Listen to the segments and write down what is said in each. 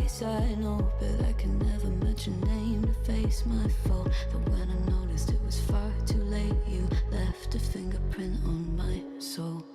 face, I know, but I can never match your name to face my fault. But when I noticed it was far too late, you left a fingerprint on my soul.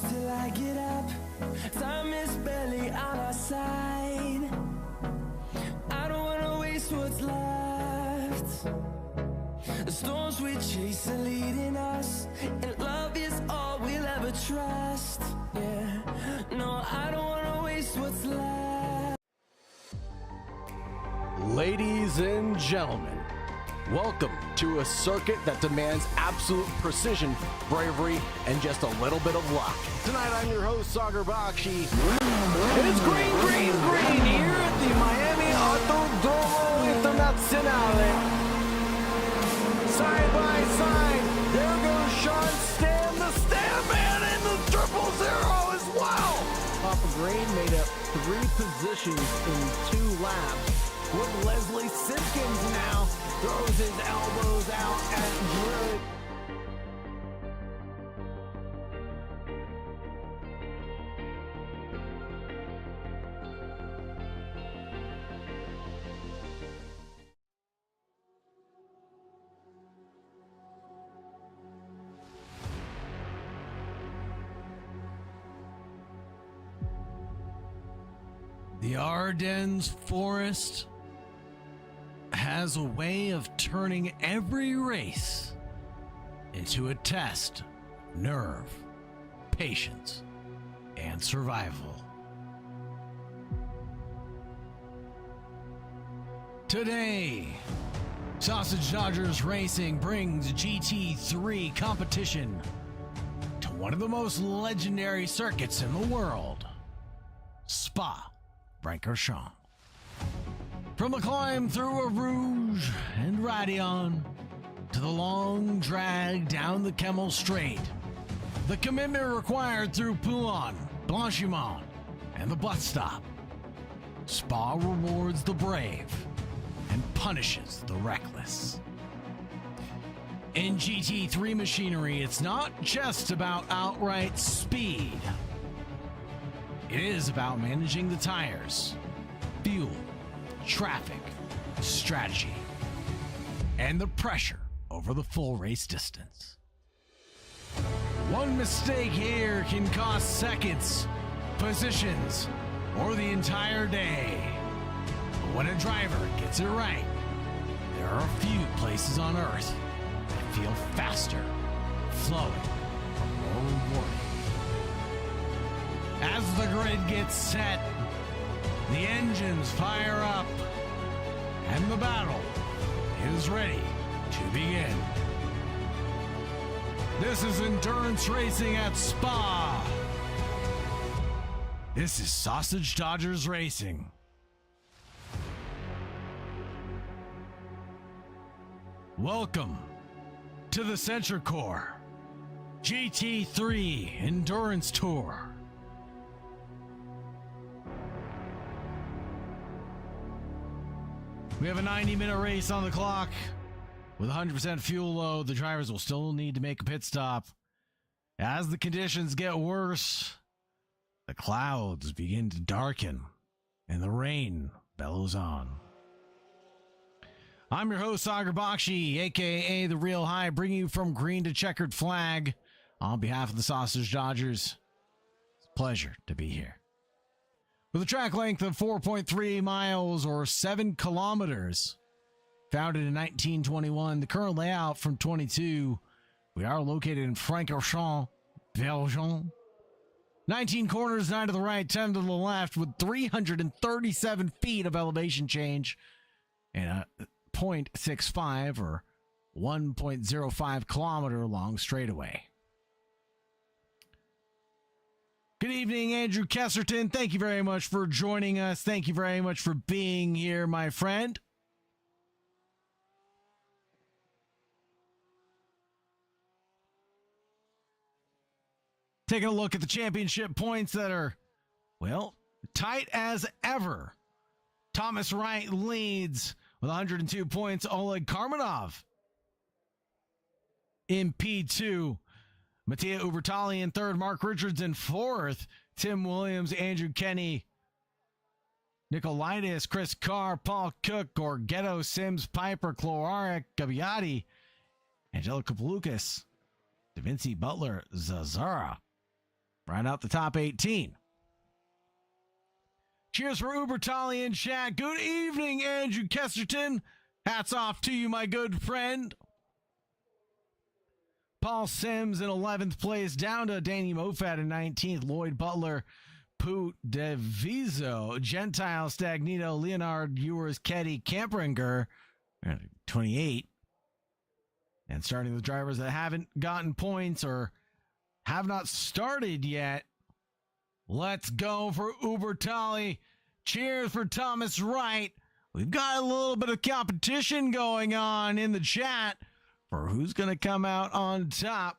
Till I get up, time is barely on our side. I don't wanna waste what's left. The storms we chase are leading us, and love is all we'll ever trust. Yeah, no, I don't wanna waste what's left. Ladies and gentlemen, welcome to a circuit that demands absolute precision, bravery, and just a little bit of luck. Tonight I'm your host, Sagar Bakshi, and it's green, green, green here at the Miami Autodromo Internazionale. Side by side, there goes Sean Stam, the Stamman, and the 000 as well. Papa Green made up 3 positions in 2 laps. With Leslie Simpkins now throws his elbows out at Druid. The Ardennes forest has a way of turning every race into a test of nerve, patience, and survival. Today, Sausage Dodgers Racing brings GT3 competition to one of the most legendary circuits in the world, Spa-Francorchamps. From the climb through a Rouge and Raidillon to the long drag down the Kemmel Straight, the commitment required through Poulan, Blanchimont, and the bus stop, Spa rewards the brave and punishes the reckless. In GT3 machinery, it's not just about outright speed. It is about managing the tires, fuel, traffic, strategy, and the pressure over the full race distance. One mistake here can cost seconds, positions, or the entire day. But when a driver gets it right, there are a few places on Earth that feel faster, flowing, or more rewarding. As the grid gets set, the engines fire up, and the battle is ready to begin. This is endurance racing at Spa. This is Sausage Dodgers Racing. Welcome to the SentriCore GT3 Endurance Tour. We have a 90-minute race on the clock. With 100% fuel load, the drivers will still need to make a pit stop. As the conditions get worse, the clouds begin to darken and the rain bellows on. I'm your host, Sagar Bakshi, a.k.a. The Real High, bringing you from green to checkered flag on behalf of the Sausage Dodgers. It's a pleasure to be here. With a track length of 4.3 miles or 7 kilometers, founded in 1921, the current layout from 22, we are located in Francorchamps, Belgium. 19 corners, 9 to the right, 10 to the left, with 337 feet of elevation change and a 0.65 or 1.05 kilometer long straightaway. Good evening, Andrew Kesserton. Thank you very much for joining us. Thank you very much for being here, my friend. Taking a look at the championship points that are, well, tight as ever. Thomas Wright leads with 102 points. Oleg Karmanov in P2. Mattia Ubertali in third. Mark Richards in fourth. Tim Williams, Andrew Kenny, Nicolaitis, Chris Carr, Paul Cook, Gorgetto, Sims, Piper, Cloaric, Gaviati, Angelica Palukas, Da Vinci Butler, Zazara. Right out the top 18. Cheers for Ubertali in chat. Good evening, Andrew Kesserton. Hats off to you, my good friend. Paul Sims in 11th place, down to Danny Mofat in 19th. Lloyd Butler, Poot Deviso, Gentile, Stagnito, Leonard, Ewers, Ketty, Campringer, 28. And starting with drivers that haven't gotten points or have not started yet. Let's go for Ubertali. Cheers for Thomas Wright. We've got a little bit of competition going on in the chat for who's going to come out on top.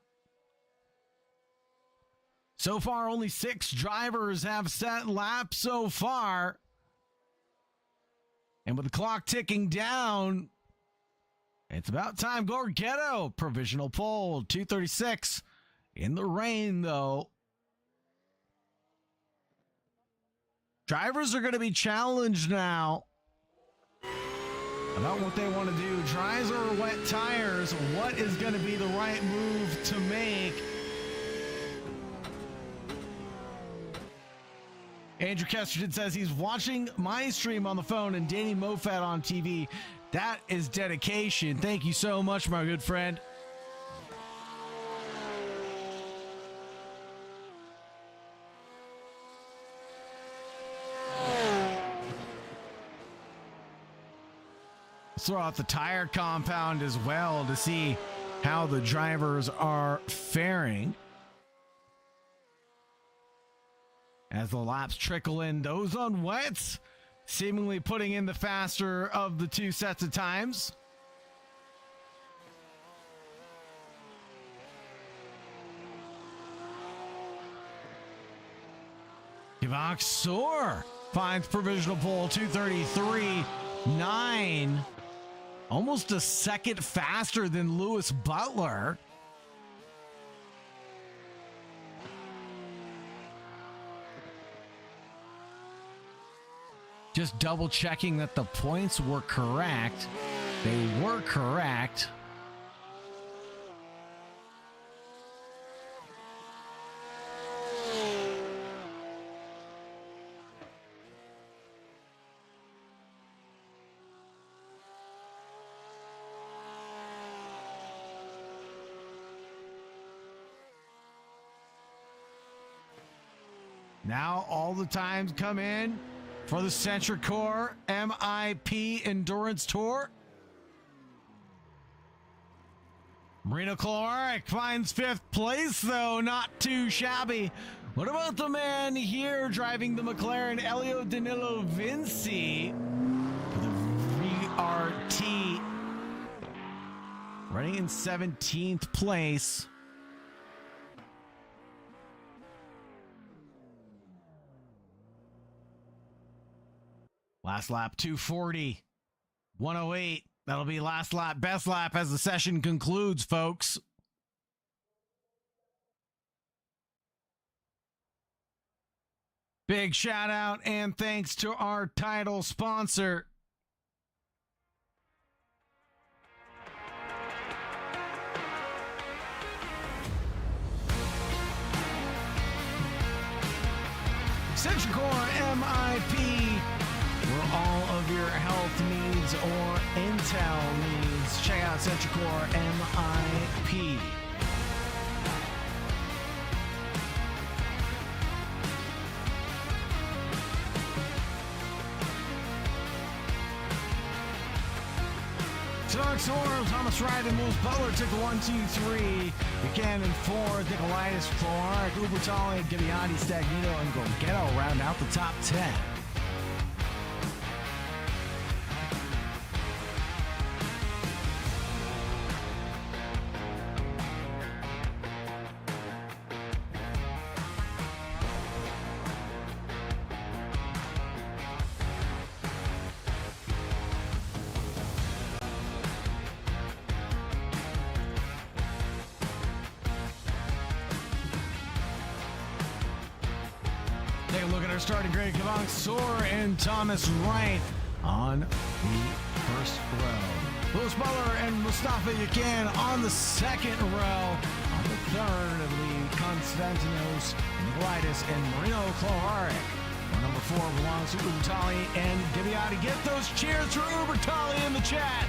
So far, only 6 drivers have set laps so far. And with the clock ticking down, it's about time. Gorgetto, provisional pole, 236. In the rain, though. Drivers are going to be challenged now about what they want to do. Dries or wet tires. What is going to be the right move to make? Andrew Kesterton says he's watching my stream on the phone and Danny Mofat on TV. That is dedication. Thank you so much, my good friend. Throw out the tire compound as well to see how the drivers are faring as the laps trickle in. Those on wets seemingly putting in the faster of the 2 sets of times. Givok Soar finds provisional pole, 233.9. Almost a second faster than Lewis Butler. Just double checking that the points were correct. They were correct. Now all the times come in for the SentriCore MIP Endurance Tour. Marino Cloaric finds 5th place, though, not too shabby. What about the man here driving the McLaren, Elio Danilo Vinci, for the VRT, running in 17th place. Last lap 240, 108. That'll be last lap, best lap as the session concludes, folks. Big shout out and thanks to our title sponsor, SentriCore MIP. For all of your health needs or intel needs, check out SentriCore MIP. Soar, Thomas Wright and Lewis Butler took the 1, 2, 3. Buchanan 4, Nicolaitis 4, Ubertali, Gibbiati, Stagnito, and Gorgetto round out the top 10. Take a look at our starting grid. Kavong Soar and Thomas Wright on the first row. Lewis Butler and Mustafa Yakan on the second row. On the third, I believe, Konstantinos Nicolaitis and Marino Cloharic. Number 4 belongs to Ubertali and Gibbiati. Get those cheers for Ubertali in the chat.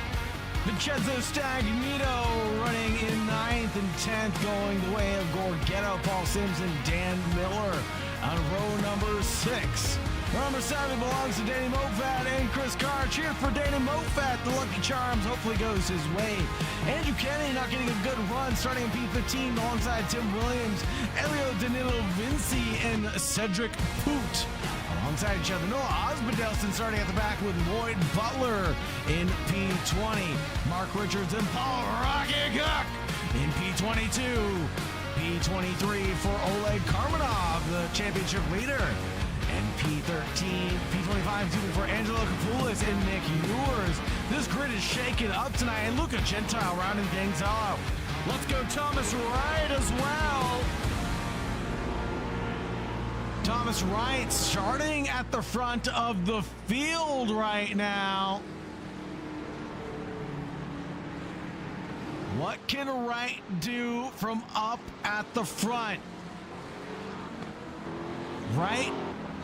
Vincenzo Stagnito running in 9th and 10th, going the way of Gorgetto, Paul Sims, and Dan Miller on row number 6. Number 7 belongs to Danny Mofat and Chris Carr. Cheer for Danny Mofat. The Lucky Charms hopefully goes his way. Andrew Kennedy not getting a good run, starting in P15 alongside Tim Williams, Elio Danilo Vinci, and Cedric Poot alongside each other. Noah Osbaldeston starting at the back with Lloyd Butler in P20. Mark Richards and Paul Rocky Cook in P22. P23 for Oleg Karmanov, the championship leader. And P13, P25 for Angelo Kapoulis and Nick Ewers. This grid is shaken up tonight. And Luca Gentile rounding things out. Let's go Thomas Wright as well. Thomas Wright starting at the front of the field right now. What can Wright do from up at the front? Wright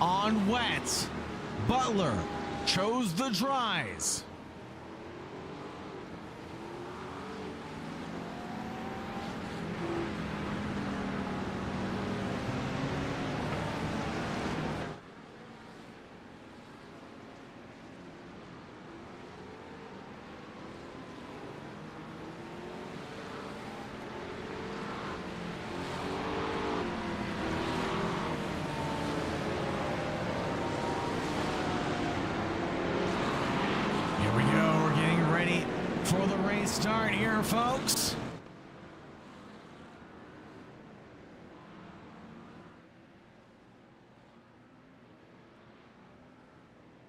on wets. Butler chose the dries. For the race start here, folks.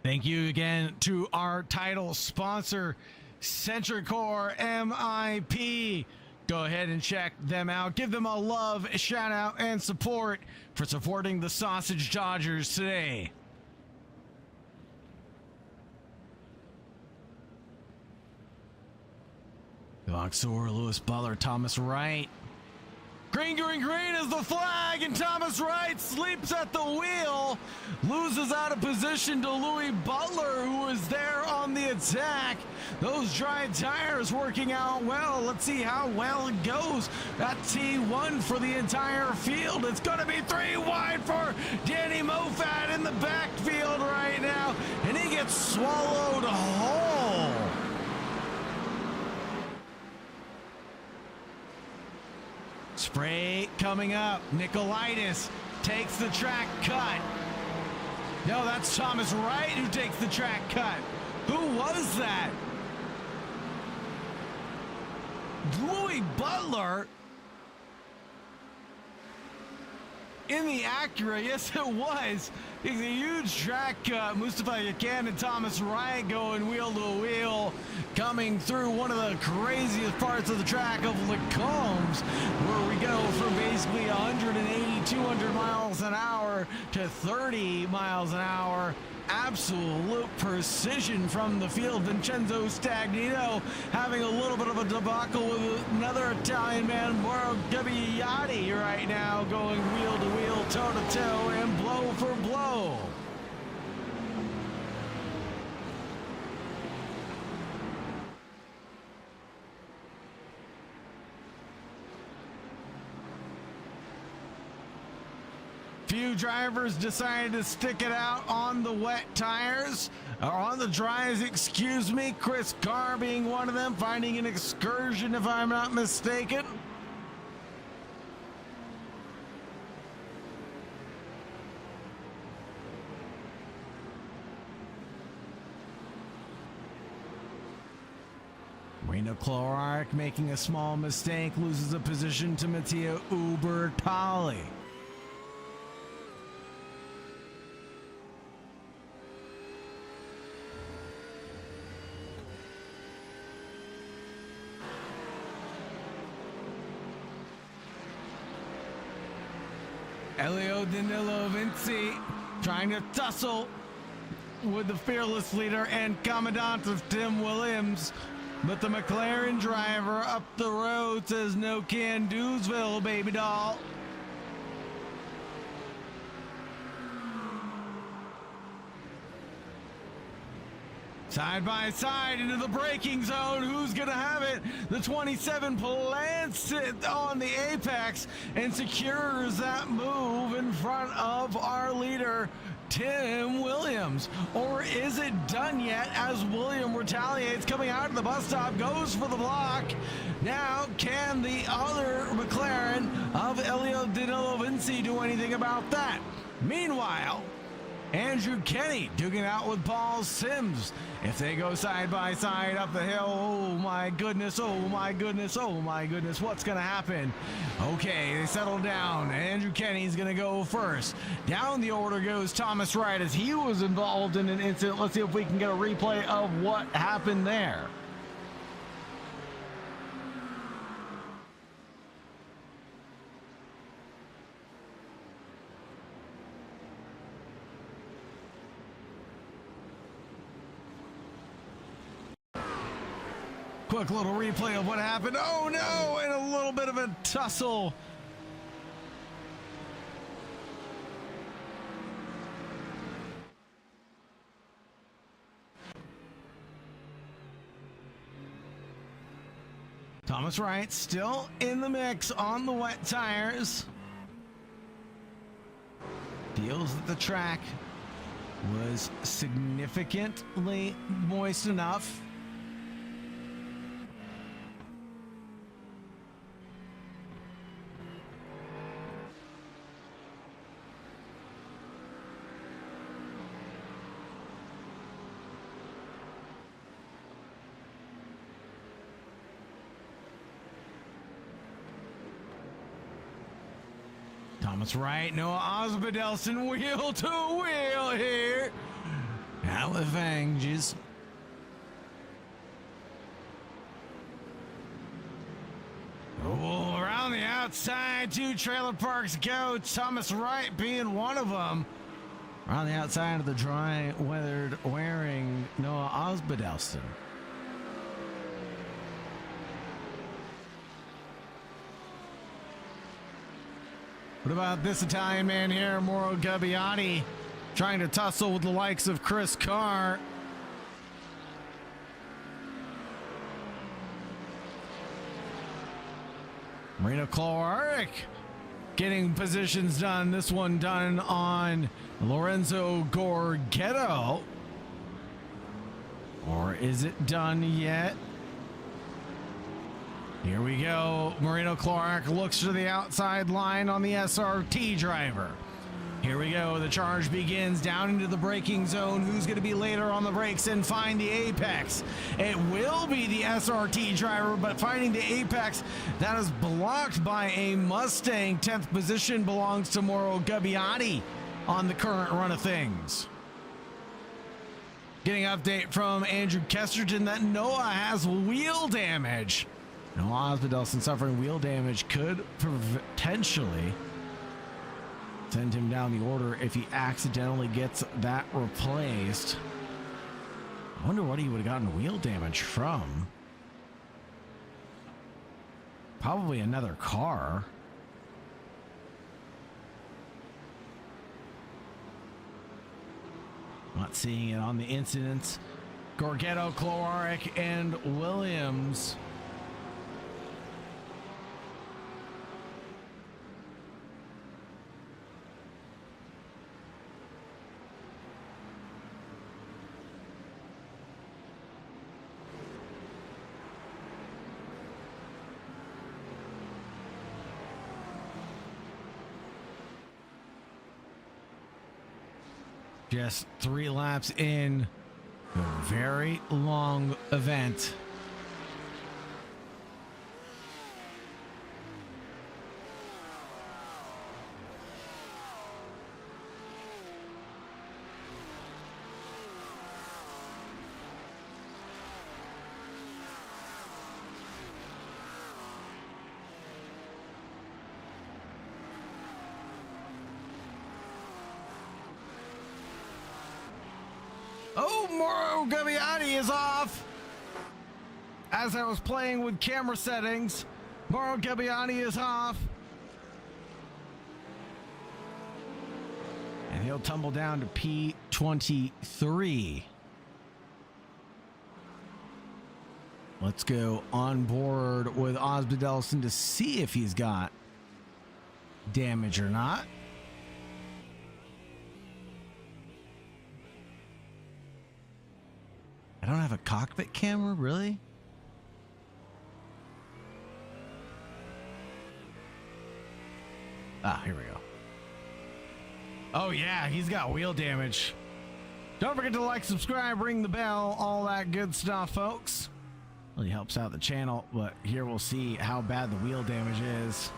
Thank you again to our title sponsor, SentriCore MIP. Go ahead and check them out. Give them a love, a shout out, and support for supporting the Sausage Dodgers today. Voxor, Lewis Butler, Thomas Wright. Green, green, green is the flag, and Thomas Wright sleeps at the wheel. Loses out of position to Louis Butler, who is there on the attack. Those dry tires working out well. Let's see how well it goes. That T1 for the entire field. It's going to be 3 wide for Danny Mofat in the backfield right now, and he gets swallowed whole. Spray coming up. Nicolaitis takes the track cut. No, that's Thomas Wright who takes the track cut. Who was that? Louis Butler in the Acura. Yes, it was. It's a huge track cut. Mustafa Yakan and Thomas Wright going wheel to wheel, coming through one of the craziest parts of the track of Lacombe, where we go from basically 180, 200 miles an hour to 30 miles an hour. Absolute precision from the field. Vincenzo Stagnito having a little bit of a debacle with another Italian man, Mauro Gabbiati, right now going wheel to wheel toe-to-toe and blow for blow. Few drivers decided to stick it out on the wet tires, or on the dries, excuse me. Chris Carr being one of them, finding an excursion if I'm not mistaken. Marino Clark making a small mistake, loses a position to Matteo Ubertali. Elio Danilo Vinci trying to tussle with the fearless leader and commandant of Tim Williams, but the McLaren driver up the road says no can do'sville, baby doll. Side by side into the braking zone. Who's going to have it? The 27 plants it on the apex and secures that move in front of our leader, Tim Williams. Or is it done yet as William retaliates, coming out of the bus stop, goes for the block. Now, can the other McLaren of Elio Danilo Vinci do anything about that? Meanwhile, Andrew Kenny duking out with Paul Sims. If they go side by side up the hill, oh my goodness, oh my goodness, oh my goodness, what's going to happen? Okay, they settle down. Andrew Kenny's going to go first. Down the order goes Thomas Wright as he was involved in an incident. Let's see if we can get a replay of what happened there. Quick little replay of what happened. Oh no, and a little bit of a tussle. Thomas Wright still in the mix on the wet tires. Feels that the track was significantly moist enough. Thomas Wright, Noah Osbaldeston, wheel to wheel here. Out with Vanges. Oh, around the outside, two trailer parks go. Thomas Wright being one of them. Around the outside of the dry weathered wearing Noah Osbaldeston. What about this Italian man here, Mauro Gabbiani, trying to tussle with the likes of Chris Carr? Marino Clark getting positions done. This one done on Lorenzo Gorgetto. Or is it done yet? Here we go. Marino Clark looks to the outside line on the SRT driver. Here we go. The charge begins down into the braking zone. Who's going to be later on the brakes and find the apex? It will be the SRT driver, but finding the apex, that is blocked by a Mustang. 10th position belongs to Mauro Gabbiani on the current run of things. Getting an update from Andrew Kesterton that Noah has wheel damage. Noah Osbaldeston suffering wheel damage could potentially send him down the order if he accidentally gets that replaced. I wonder what he would have gotten wheel damage from. Probably another car. Not seeing it on the incidents. Gorgetto, Kloarek, and Williams. Just 3 laps in a very long event. Oh, Mauro Gabbiani is off. As I was playing with camera settings, Mauro Gabbiani is off. And he'll tumble down to P23. Let's go on board with Osmond Ellison to see if he's got damage or not. I don't have a cockpit camera, really? Ah, here we go. Oh yeah, he's got wheel damage. Don't forget to like, subscribe, ring the bell, all that good stuff, folks. Really helps out the channel, but here we'll see how bad the wheel damage is.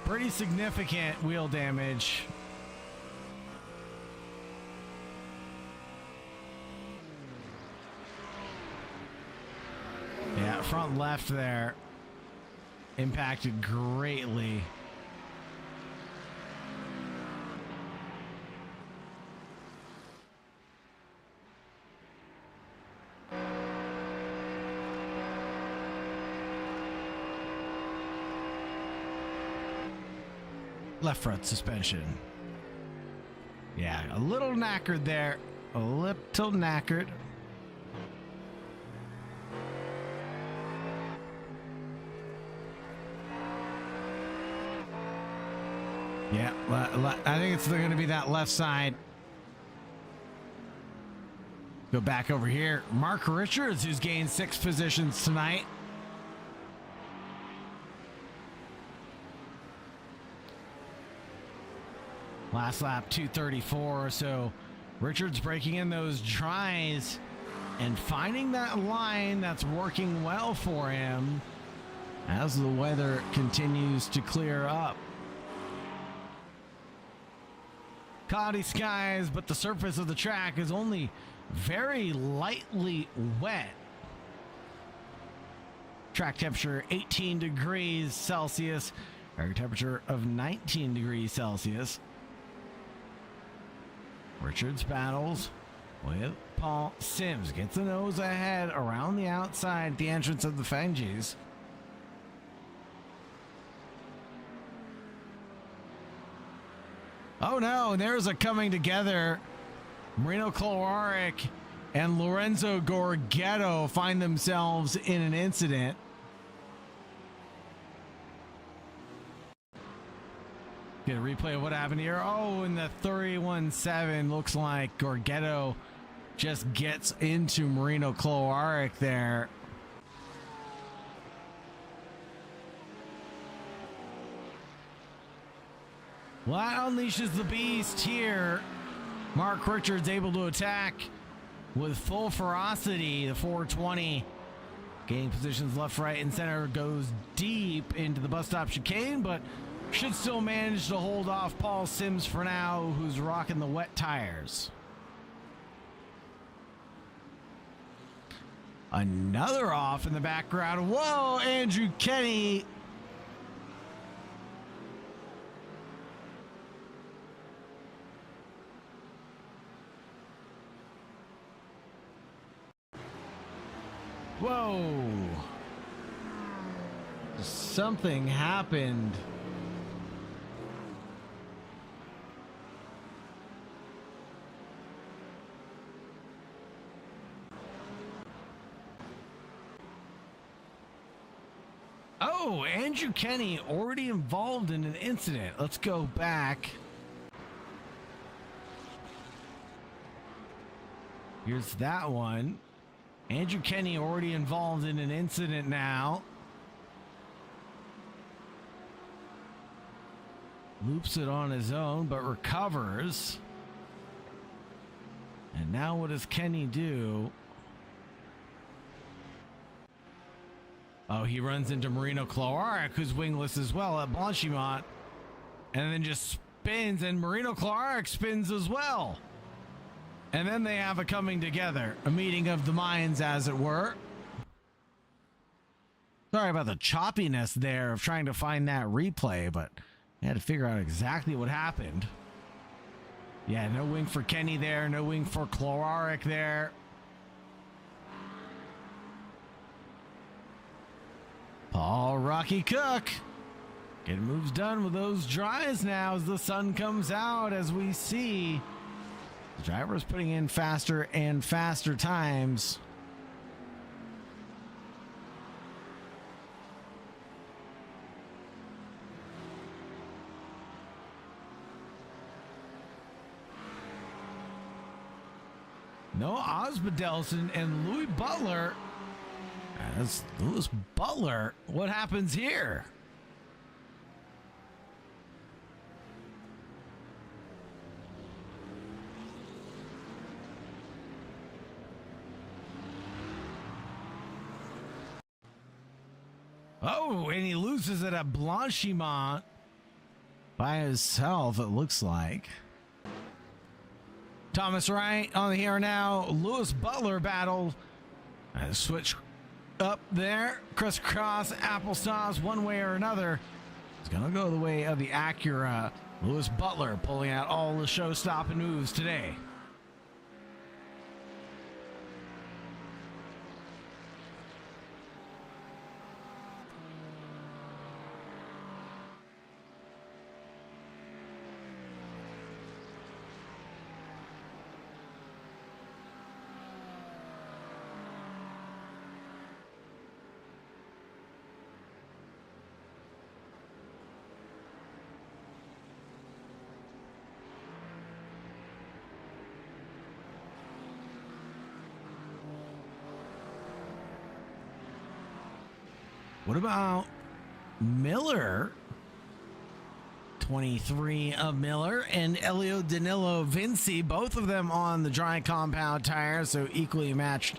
Pretty significant wheel damage. Yeah, front left there impacted greatly. Left front suspension. Yeah, a little knackered there. A little knackered. Yeah, I think it's going to be that left side. Go back over here. Mark Richards, who's gained 6 positions tonight. Last lap, 2:34. So Richards breaking in those tries and finding that line that's working well for him as the weather continues to clear up. Cloudy skies, but the surface of the track is only very lightly wet. Track temperature 18 degrees Celsius, air temperature of 19 degrees Celsius. Richards battles with Paul Sims, gets the nose ahead around the outside at the entrance of the Fengies. Oh no, there's a coming together. Marino Kloarek and Lorenzo Gorgetto find themselves in an incident. Get a replay of what happened here. Oh, in the 317, looks like Gorgetto just gets into Marino Kloarek there. Well, that unleashes the beast here. Mark Richards able to attack with full ferocity. The 420 gaining positions left, right, and center, goes deep into the bus stop chicane, but should still manage to hold off Paul Sims for now, who's rocking the wet tires. Another off in the background. Whoa, Andrew Kenny. Whoa. Something happened. Oh, Andrew Kenny already involved in an incident. Let's go back. Here's that one. Andrew Kenny already involved in an incident now. Loops it on his own, but recovers. And now what does Kenny do? Oh, he runs into Marino Clark, who's wingless as well at Blanchimont. And then just spins, and Marino Clark spins as well. And then they have a coming together, a meeting of the minds, as it were. Sorry about the choppiness there of trying to find that replay, but I had to figure out exactly what happened. Yeah, no wing for Kenny there, no wing for Clark there. Paul Rocky Cook getting moves done with those dries now as the sun comes out, as we see the drivers putting in faster and faster times. Noah Osbadelson and Louis Butler. As Louis Butler, what happens here? Oh, and he loses it at Blanchimont by himself, it looks like. Thomas Wright on the here now. Louis Butler battle. Switch up there. Crisscross applesauce one way or another. It's going to go the way of the Acura. Louis Butler pulling out all the show-stopping moves today. What about Miller? 23 of Miller and Elio Danilo Vinci, both of them on the dry compound tire, so equally matched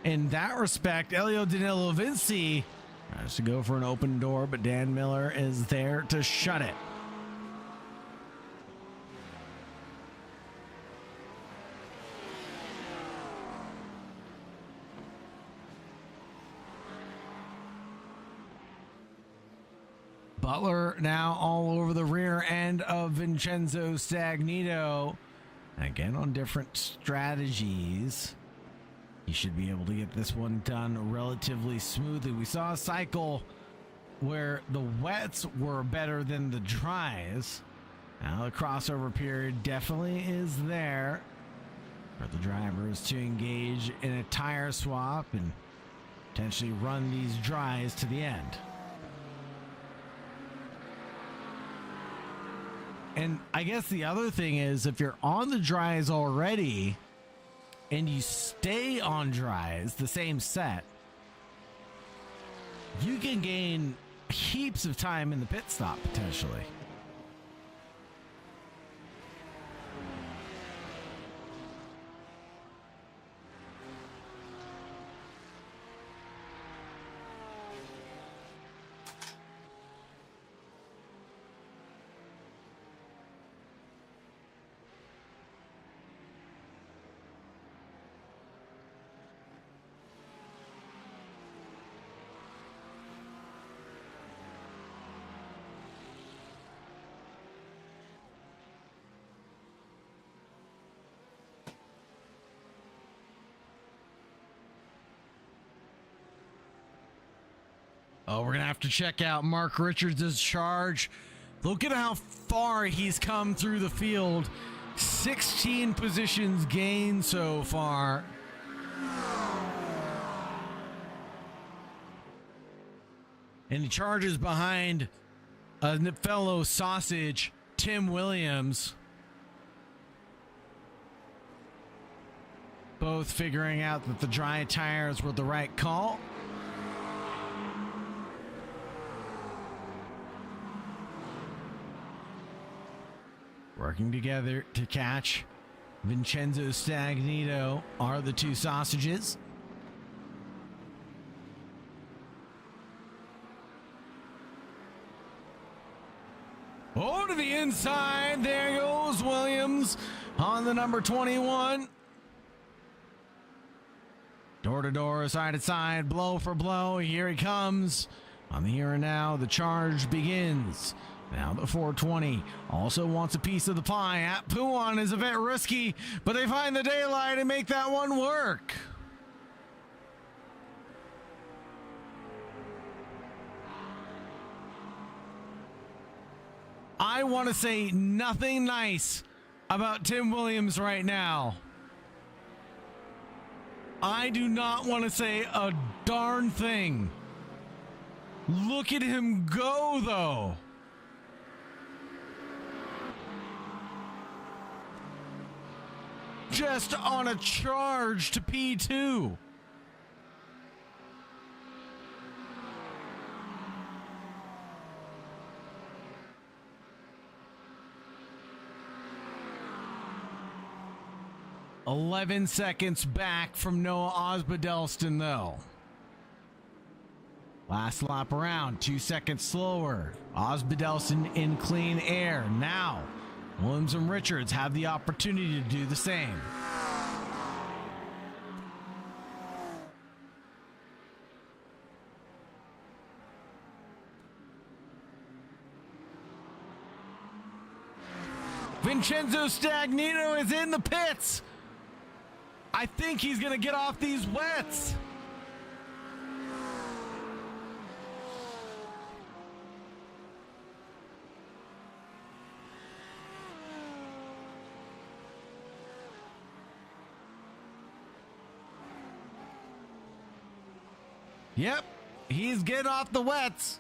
in that respect. Elio Danilo Vinci tries to go for an open door, but Dan Miller is there to shut it. Butler now all over the rear end of Vincenzo Stagnito. Again, on different strategies. He should be able to get this one done relatively smoothly. We saw a cycle where the wets were better than the dries. Now the crossover period definitely is there for the drivers to engage in a tire swap and potentially run these dries to the end. And I guess the other thing is, if you're on the dries already and you stay on dries, the same set, you can gain heaps of time in the pit stop potentially. Oh, we're going to have to check out Mark Richards' charge. Look at how far he's come through the field. 16 positions gained so far. and he charges behind a fellow sausage, Tim Williams. Both figuring out that the dry tires were the right call. Working together to catch Vincenzo Stagnito are the two sausages. Oh, to the inside. There goes Williams on the number 21. Door to door, side to side, blow for blow. Here he comes. On the here and now, the charge begins. Now the 420 also wants a piece of the pie. At Puan is a bit risky, but they find the daylight and make that one work. I want to say nothing nice about Tim Williams right now. I do not want to say a darn thing. Look at him go, though. Just on a charge to P2. "11 seconds back from Noah Osbaldeston, though. Last lap around, 2 seconds slower. Osbaldeston in clean air. Now, Williams and Richards have the opportunity to do the same. Vincenzo Stagnito is in the pits. I think he's going to get off these wets. Yep, he's getting off the wets.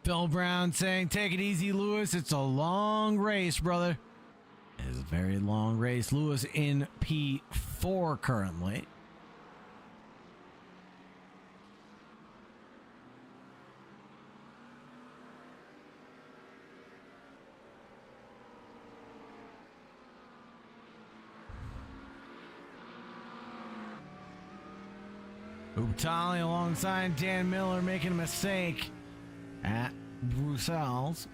Phil Brown saying, "Take it easy, Lewis. It's a long race, brother." It is a very long race. Lewis in P4 currently. Ubtali alongside Dan Miller making a mistake at Brussels.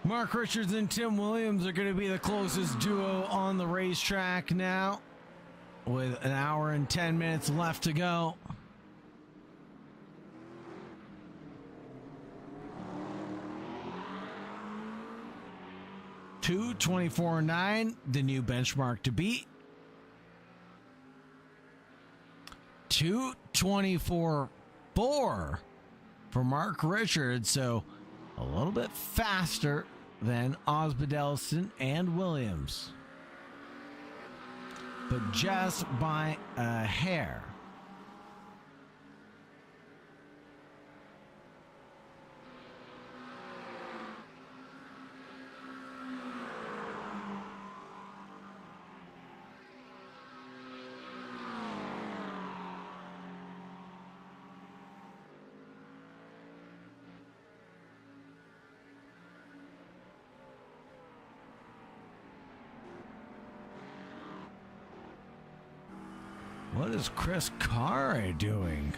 Mark Richards and Tim Williams are going to be the closest duo on the racetrack now, with an hour and 10 minutes left to go. .224.9, the new benchmark to beat. 2:24.4 for Mark Richards, so a little bit faster than Osbaldeston and Williams, but just by a hair. What is Chris Carr doing?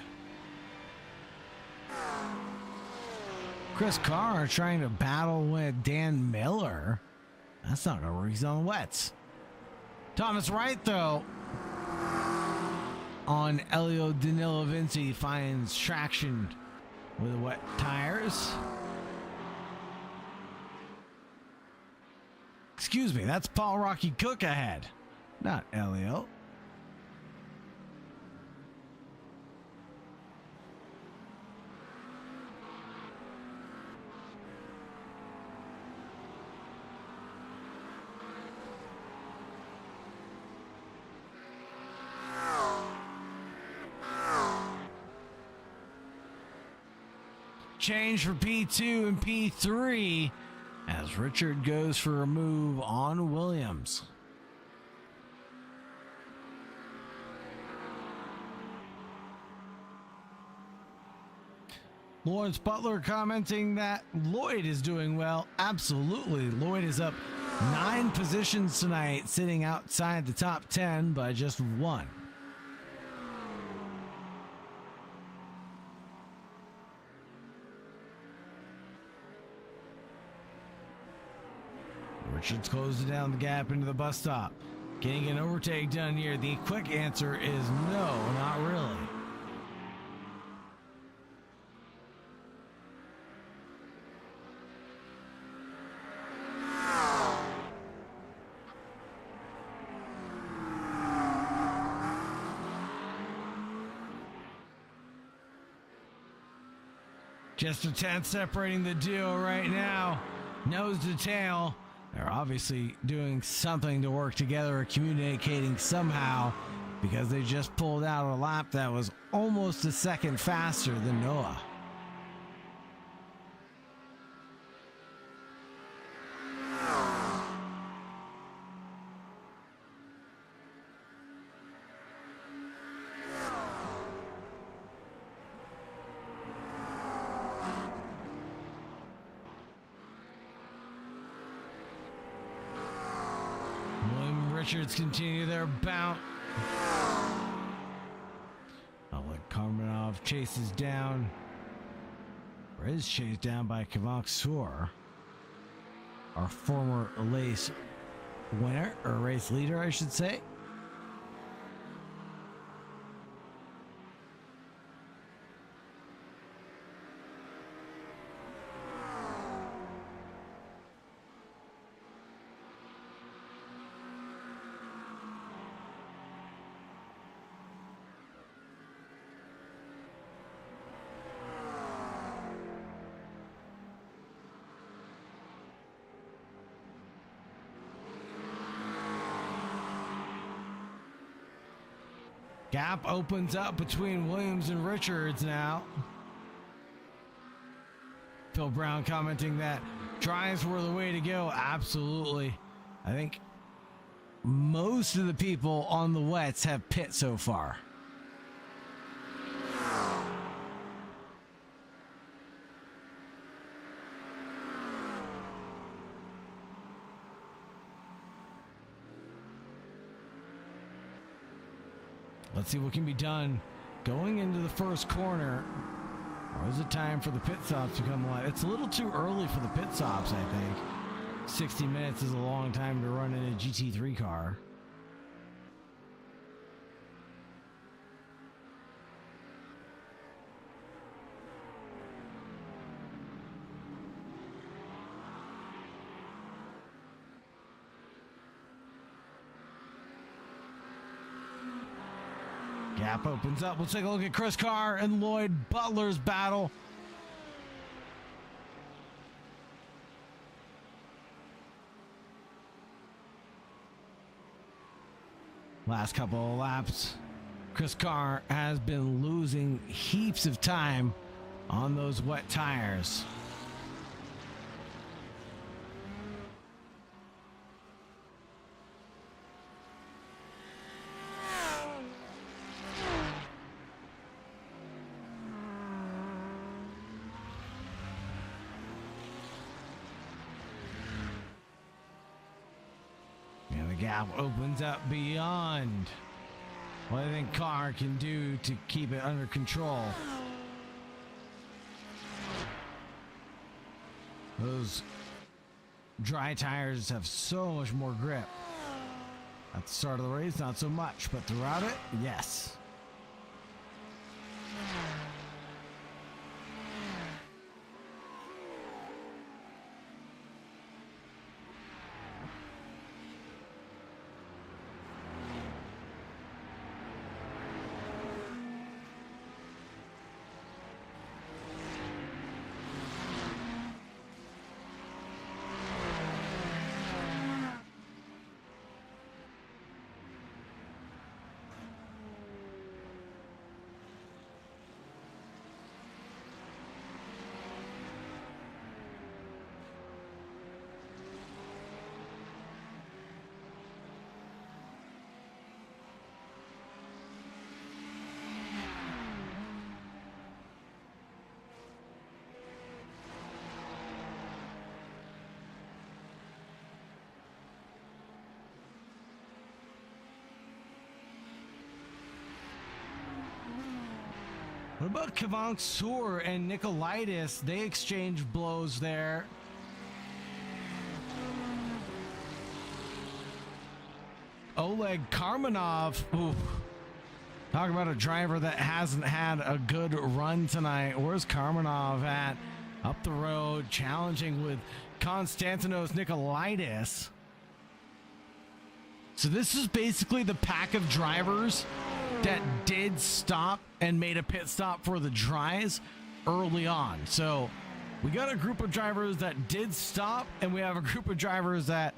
Chris Carr trying to battle with Dan Miller. That's not gonna work. He's on the wets. Thomas Wright, though, on Elio Danilo Vinci finds traction with wet tires. Excuse me, that's Paul Rocky Cook ahead, not Elio. Change for P2 and P3 as Richard goes for a move on Williams. Lawrence Butler commenting that Lloyd is doing well. Absolutely. Lloyd is up 9 positions tonight, sitting outside the top 10 by just 1. Richards closing down the gap into the bus stop. Getting an overtake done here. The quick answer is no, not really. Just a 10 separating the duo right now. Nose to tail. They're obviously doing something to work together or communicating somehow, because they just pulled out a lap that was almost a second faster than Noah. Richards continue their bout. Oleg Karmanov chases down, or is chased down by Kavak Sur, our former race winner, or race leader, I should say. Gap opens up between Williams and Richards now. Phil Brown commenting that drives were the way to go. Absolutely. I think most of the people on the wets have pit so far. Let's see what can be done going into the first corner. Or is it time for the pit stops to come alive? It's a little too early for the pit stops, I think. 60 minutes is a long time to run in a GT3 car. Gap opens up. We'll take a look at Chris Carr and Lloyd Butler's battle. Last couple of laps, Chris Carr has been losing heaps of time on those wet tires. Gap opens up beyond what I think Carr can do to keep it under control. Those dry tires have so much more grip. At the start of the race, not so much, but throughout it, yes. What about Kvangsur and Nikolaitis? They exchange blows there. Oleg Karmanov. Ooh. Talk about a driver that hasn't had a good run tonight. Where's Karmanov at? Up the road, challenging with Konstantinos Nikolaitis. So this is basically the pack of drivers that did stop and made a pit stop for the dries early on. So we got a group of drivers that did stop, and we have a group of drivers that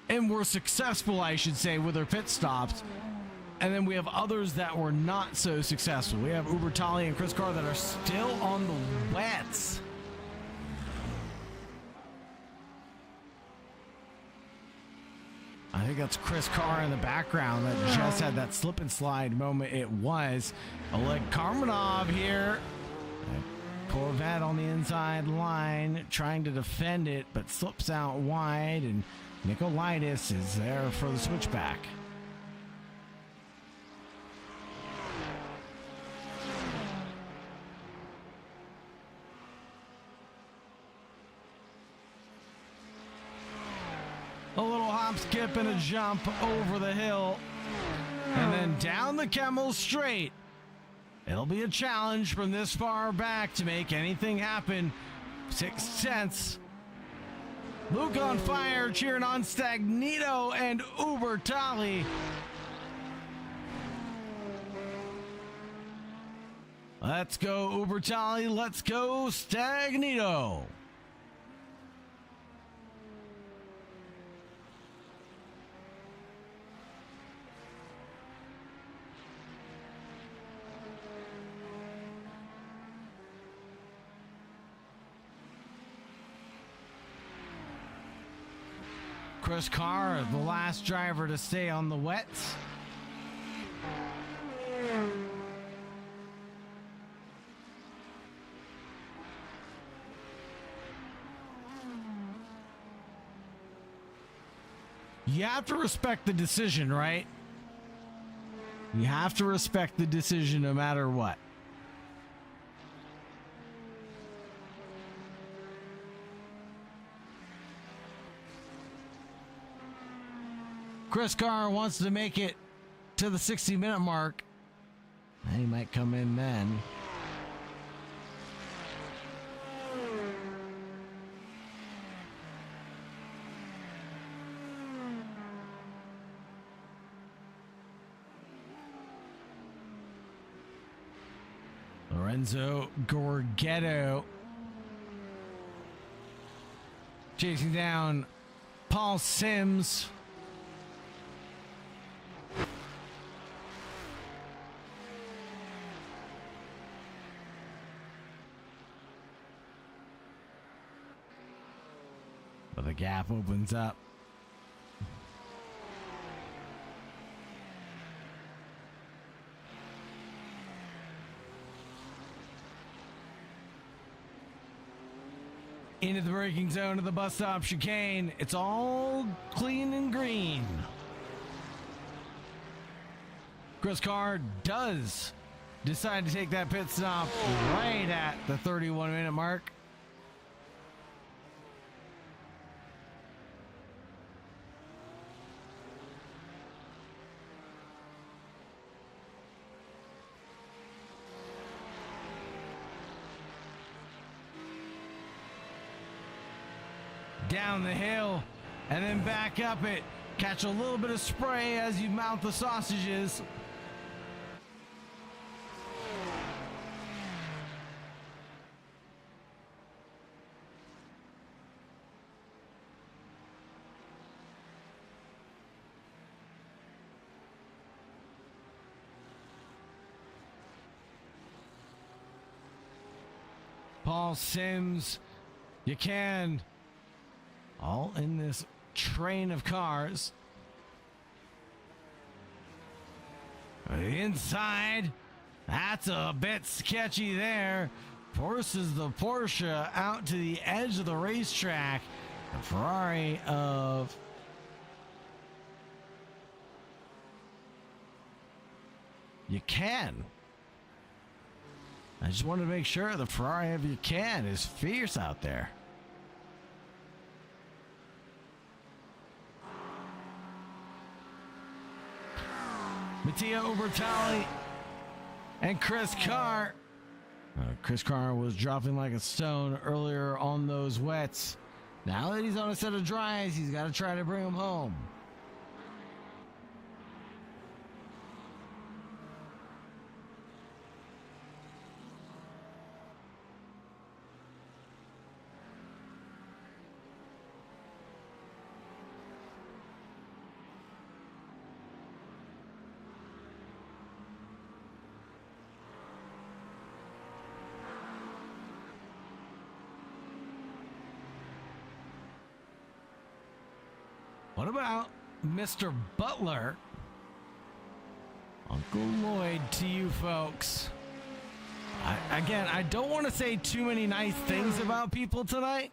were successful, I should say, with their pit stops. And then we have others that were not so successful. We have Ubertali and Chris Carr that are still on the wets. I think that's Chris Carr in the background that just had that slip and slide moment. It was Oleg Karmanov here. Corvette on the inside line trying to defend it, but slips out wide, and Nikolaitis is there for the switchback. A little hop, skip, and a jump over the hill. And then down the Kemmel straight. It'll be a challenge from this far back to make anything happen. Sixth sense. Luke on fire, cheering on Stagnito and Ubertali. Let's go, Ubertali. Let's go, Stagnito. Chris Carr, the last driver to stay on the wets. You have to respect the decision, right? You have to respect the decision no matter what. Chris Carr wants to make it to the 60-minute mark. He might come in then. Lorenzo Gorgetto chasing down Paul Sims. But the gap opens up. Into the braking zone of the bus stop chicane. It's all clean and green. Chris Carr does decide to take that pit stop right at the 31-minute mark. Down the hill and then back up it. Catch a little bit of spray as you mount the sausages. Paul Sims, you can. All in this train of cars. Inside, that's a bit sketchy there. Forces the Porsche out to the edge of the racetrack. The Ferrari of You Can. I just wanted to make sure the Ferrari of You Can is fierce out there. Matteo Bertali and Chris Carr. Chris Carr was dropping like a stone earlier on those wets. Now that he's on a set of dries, he's got to try to bring them home. What about Mr. Butler? Uncle Lloyd to you folks. I don't want to say too many nice things about people tonight,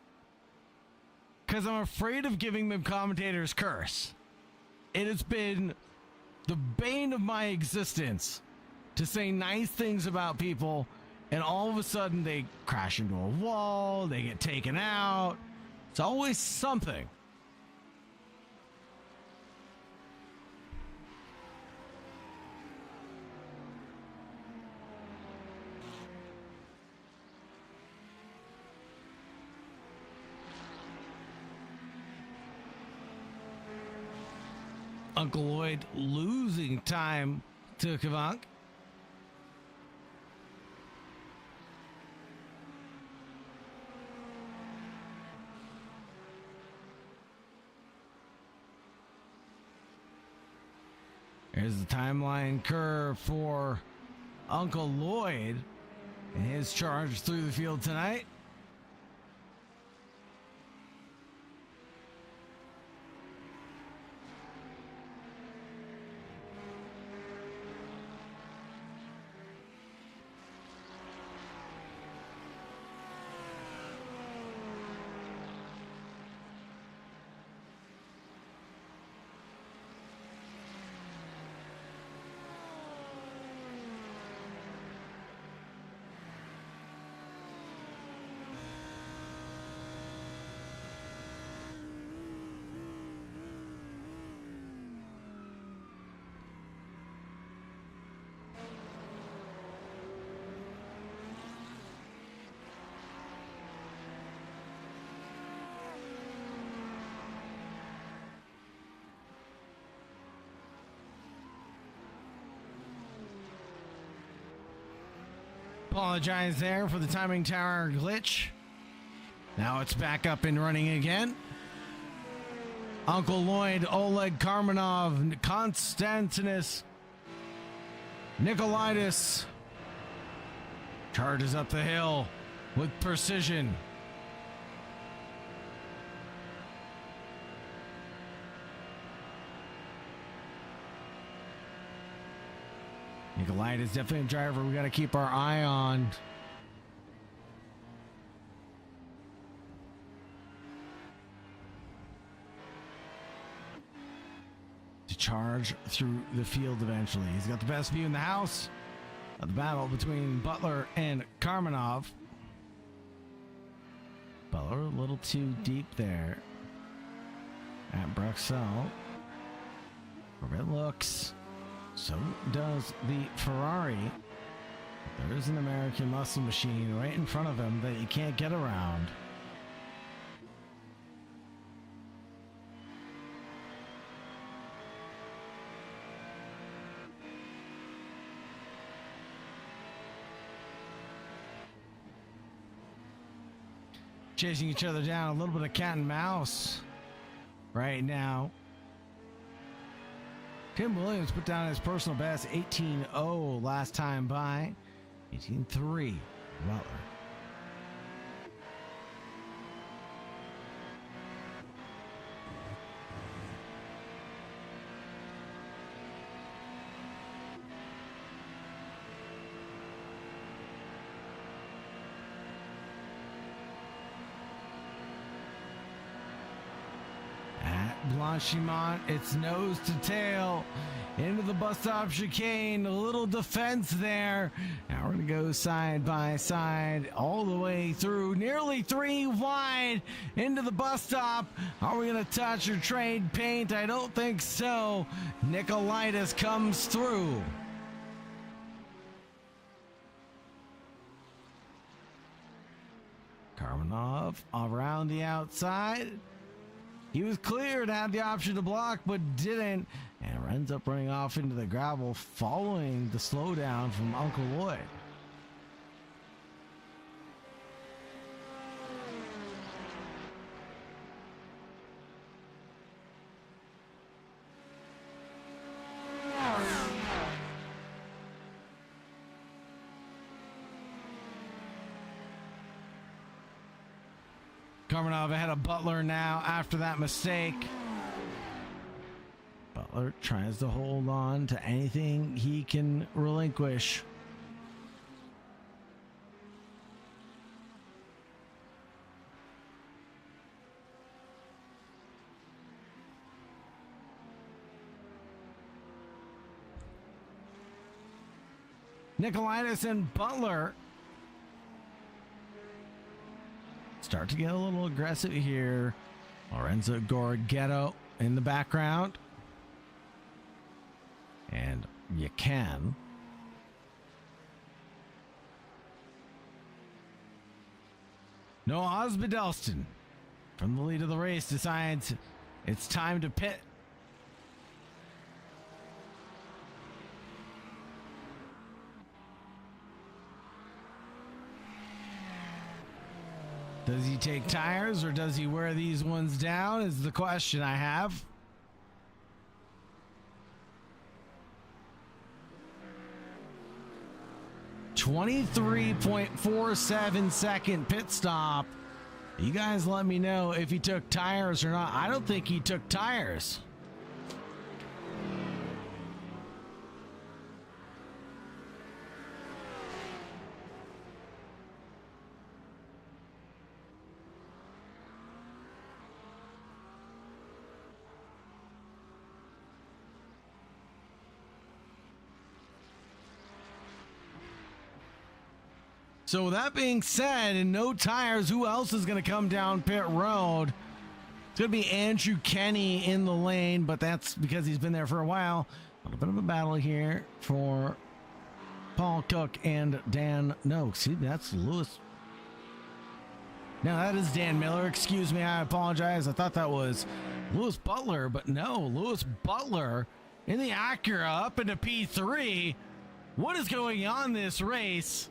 because I'm afraid of giving them commentators curse. It has been the bane of my existence to say nice things about people, and all of a sudden they crash into a wall, they get taken out. It's always something. Uncle Lloyd losing time to Kvyat. Here's the timeline curve for Uncle Lloyd and his charge through the field tonight. Apologize there for the timing tower glitch. Now it's back up and running again. Uncle Lloyd, Oleg Karmanov, Konstantinos Nikolaitis charges up the hill with precision. Nikolaitis is definitely a driver we got to keep our eye on. charge through the field eventually. He's got the best view in the house of the battle between Butler and Karmanov. Butler a little too deep there at Bruxelles. Where it looks, so does the Ferrari. There is an American muscle machine right in front of him that you can't get around. Chasing each other down, a little bit of cat and mouse right now. Tim Williams put down his personal best 18.0 last time by 18.3 Butler. Blanchimont, it's nose to tail into the bus stop chicane. A little defense there. Now we're going to go side by side all the way through, nearly 3 wide into the bus stop. Are we going to touch or trade paint? I don't think so. Nicolaitis comes through. Karmanov around the outside. He was cleared, had the option to block, but didn't, and ends up running off into the gravel following the slowdown from Uncle Lloyd. Karmanov ahead of Butler now after that mistake. Butler tries to hold on to anything he can relinquish. Nicolaitis and Butler start to get a little aggressive here. Lorenzo Gorgetto in the background. And you can. Noah Osbedelston from the lead of the race decides it's time to pit. Does he take tires or does he wear these ones down is the question I have. .47 pit stop. You guys let me know if he took tires or not. I don't think he took tires. So with that being said, and no tires, who else is going to come down pit road? It's going to be Andrew Kenny in the lane, but that's because he's been there for a while. A little bit of a battle here for Paul Cook and Dan. No, see, that's Lewis. No, that is Dan Miller. Excuse me, I apologize. I thought that was Lewis Butler, but no, Lewis Butler in the Acura up into P3. What is going on this race?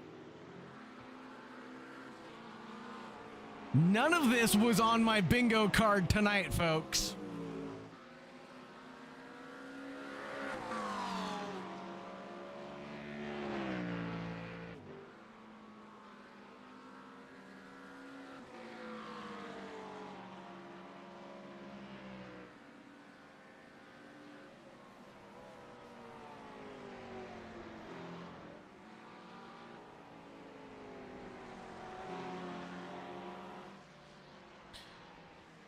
None of this was on my bingo card tonight, folks.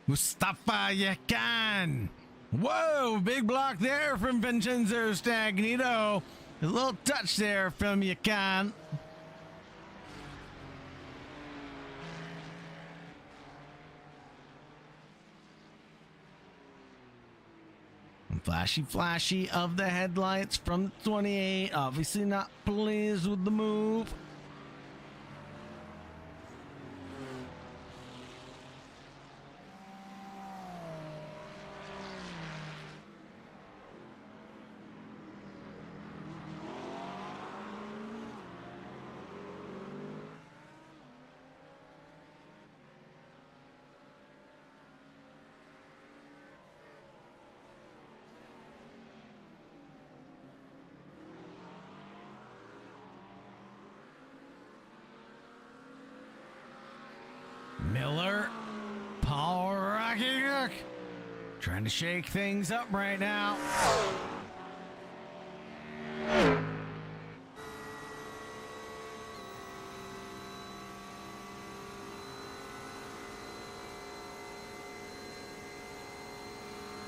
Mustafa Yakan Whoa, big block there from Vincenzo Stagnito. A little touch there from Yakan. Flashy of the headlights from the 28. Obviously not pleased with the move. Miller, Paul Rocky, trying to shake things up right now.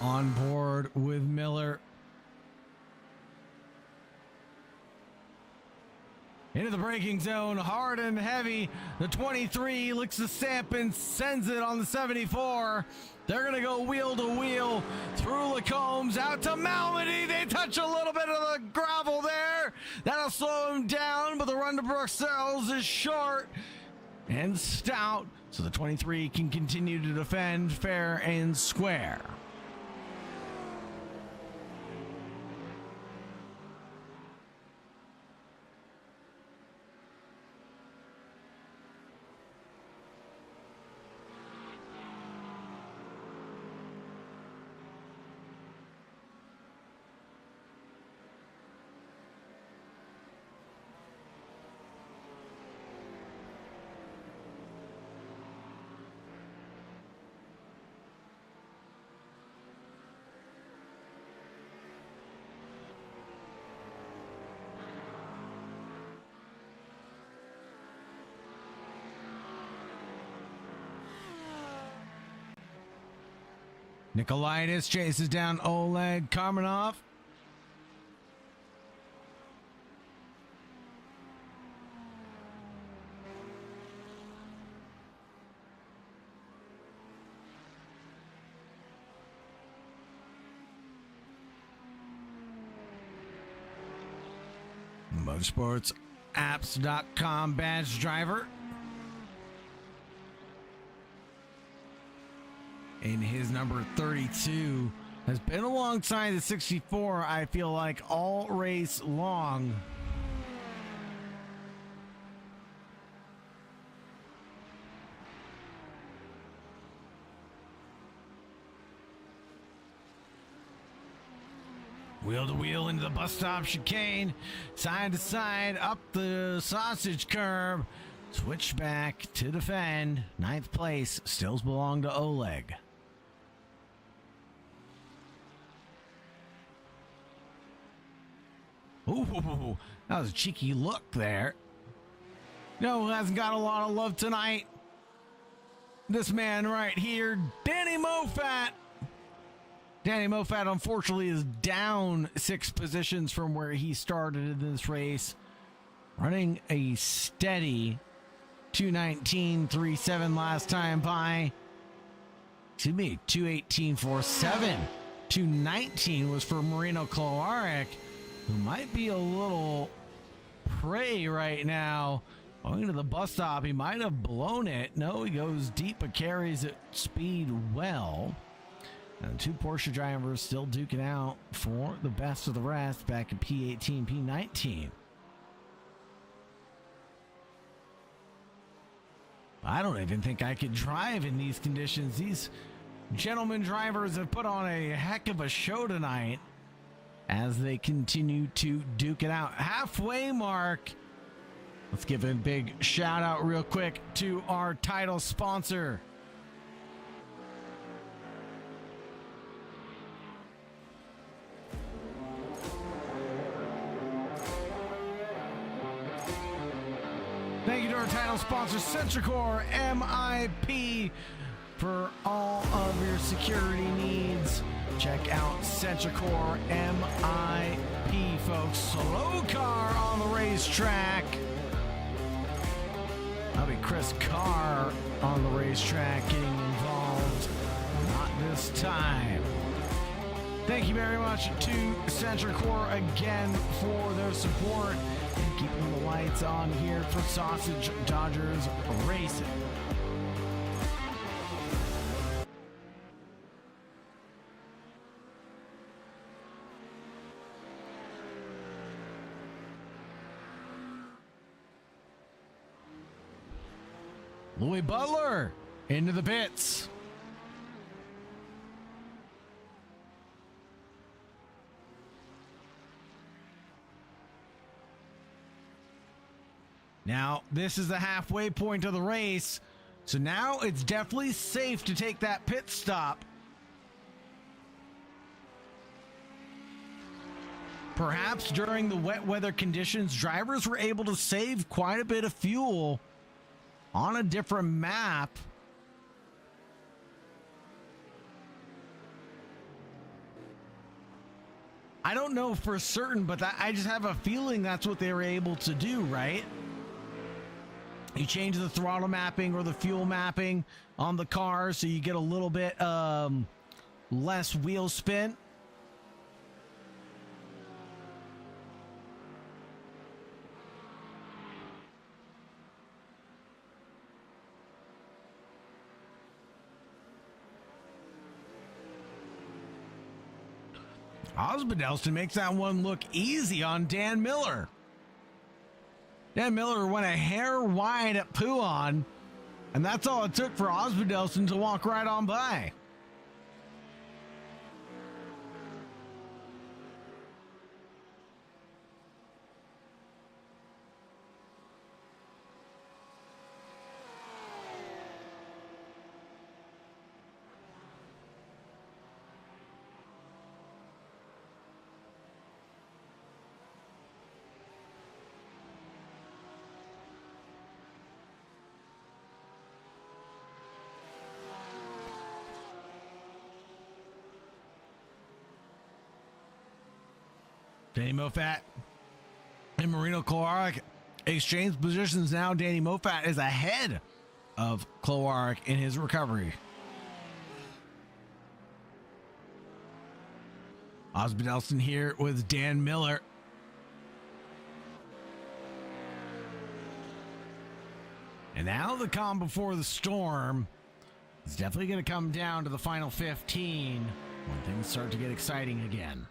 On board with Miller. Into the braking zone, hard and heavy. The 23 licks the stamp and sends it on the 74. They're going to go wheel to wheel through Lacombs out to Malmedy. They touch a little bit of the gravel there. That'll slow him down, but the run to Bruxelles is short and stout, so the 23 can continue to defend fair and square. Nikolaitis chases down Oleg Karmanov. Motorsportsapps.com badge driver. In his number 32 has been alongside the 64, I feel like, all race long. Wheel to wheel into the bus stop chicane, side to side, up the sausage curb, switch back to defend. Ninth place still belong to Oleg. Ooh, that was a cheeky look there. No, hasn't got a lot of love tonight. This man right here, Danny Moffat. Danny Moffat, unfortunately, is down 6 positions from where he started in this race. Running a steady 2:19.37 last time by. To me, 2:18.47. 2:19 was for Marino Kloarek, who might be a little prey right now. Going to the bus stop, he might have blown it. No, he goes deep but carries it speed well. And 2 Porsche drivers still duking out for the best of the rest back in P18, P19. I don't even think I could drive in these conditions. These gentlemen drivers have put on a heck of a show tonight as they continue to duke it out. Halfway mark. Let's give a big shout out real quick to our title sponsor. Thank you to our title sponsor, SentriCore, MIP, For all of your security needs, check out SentriCore MIP, folks. Slow car on the racetrack. That'll be Chris Carr on the racetrack getting involved. Not this time. Thank you very much to SentriCore again for their support and keeping the lights on here for Sausage Dodgers Racing. Louis Butler into the pits. Now, this is the halfway point of the race, so now it's definitely safe to take that pit stop. Perhaps during the wet weather conditions, drivers were able to save quite a bit of fuel on a different map. I don't know for certain, but I just have a feeling that's what they were able to do, right? You change the throttle mapping or the fuel mapping on the car so you get a little bit less wheel spin. Osbaldeston makes that one look easy on Dan Miller. Dan Miller went a hair wide at Puon, and that's all it took for Osbaldeston to walk right on by. Danny Moffat and Marino Cloarek exchange positions now. Danny Moffat is ahead of Cloarek in his recovery. Osbaldeston here with Dan Miller. And now the calm before the storm is definitely going to come down to the final 15 when things start to get exciting again.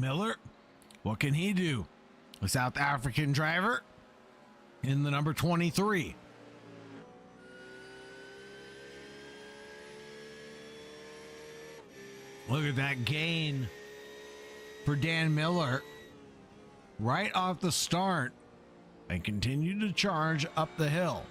Miller, what can he do? A South African driver in the number 23. Look at that gain for Dan Miller right off the start and continue to charge up the hill.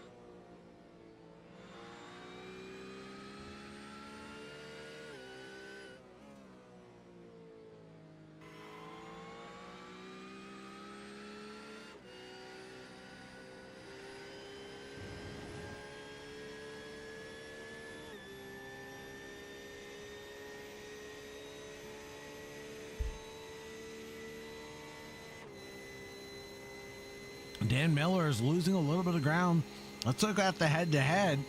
Dan Miller is losing a little bit of ground. Let's look at the head-to-head.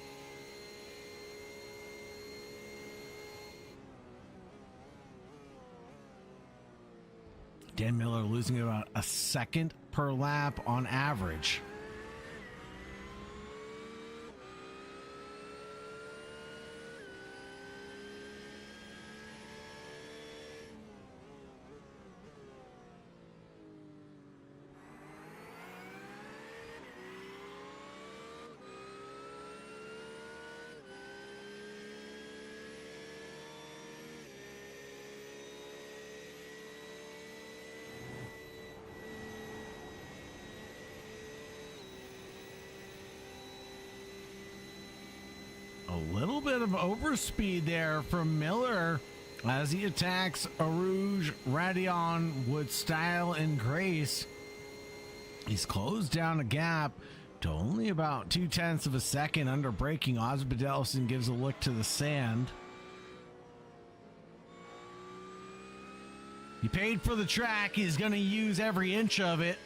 Dan Miller losing about a second per lap on average. A little bit of overspeed there from Miller as he attacks Arouge Radion with style and grace. He's closed down a gap to only about 0.2 of a second under braking. Osbaldeston gives a look to the sand. He paid for the track. He's going to use every inch of it.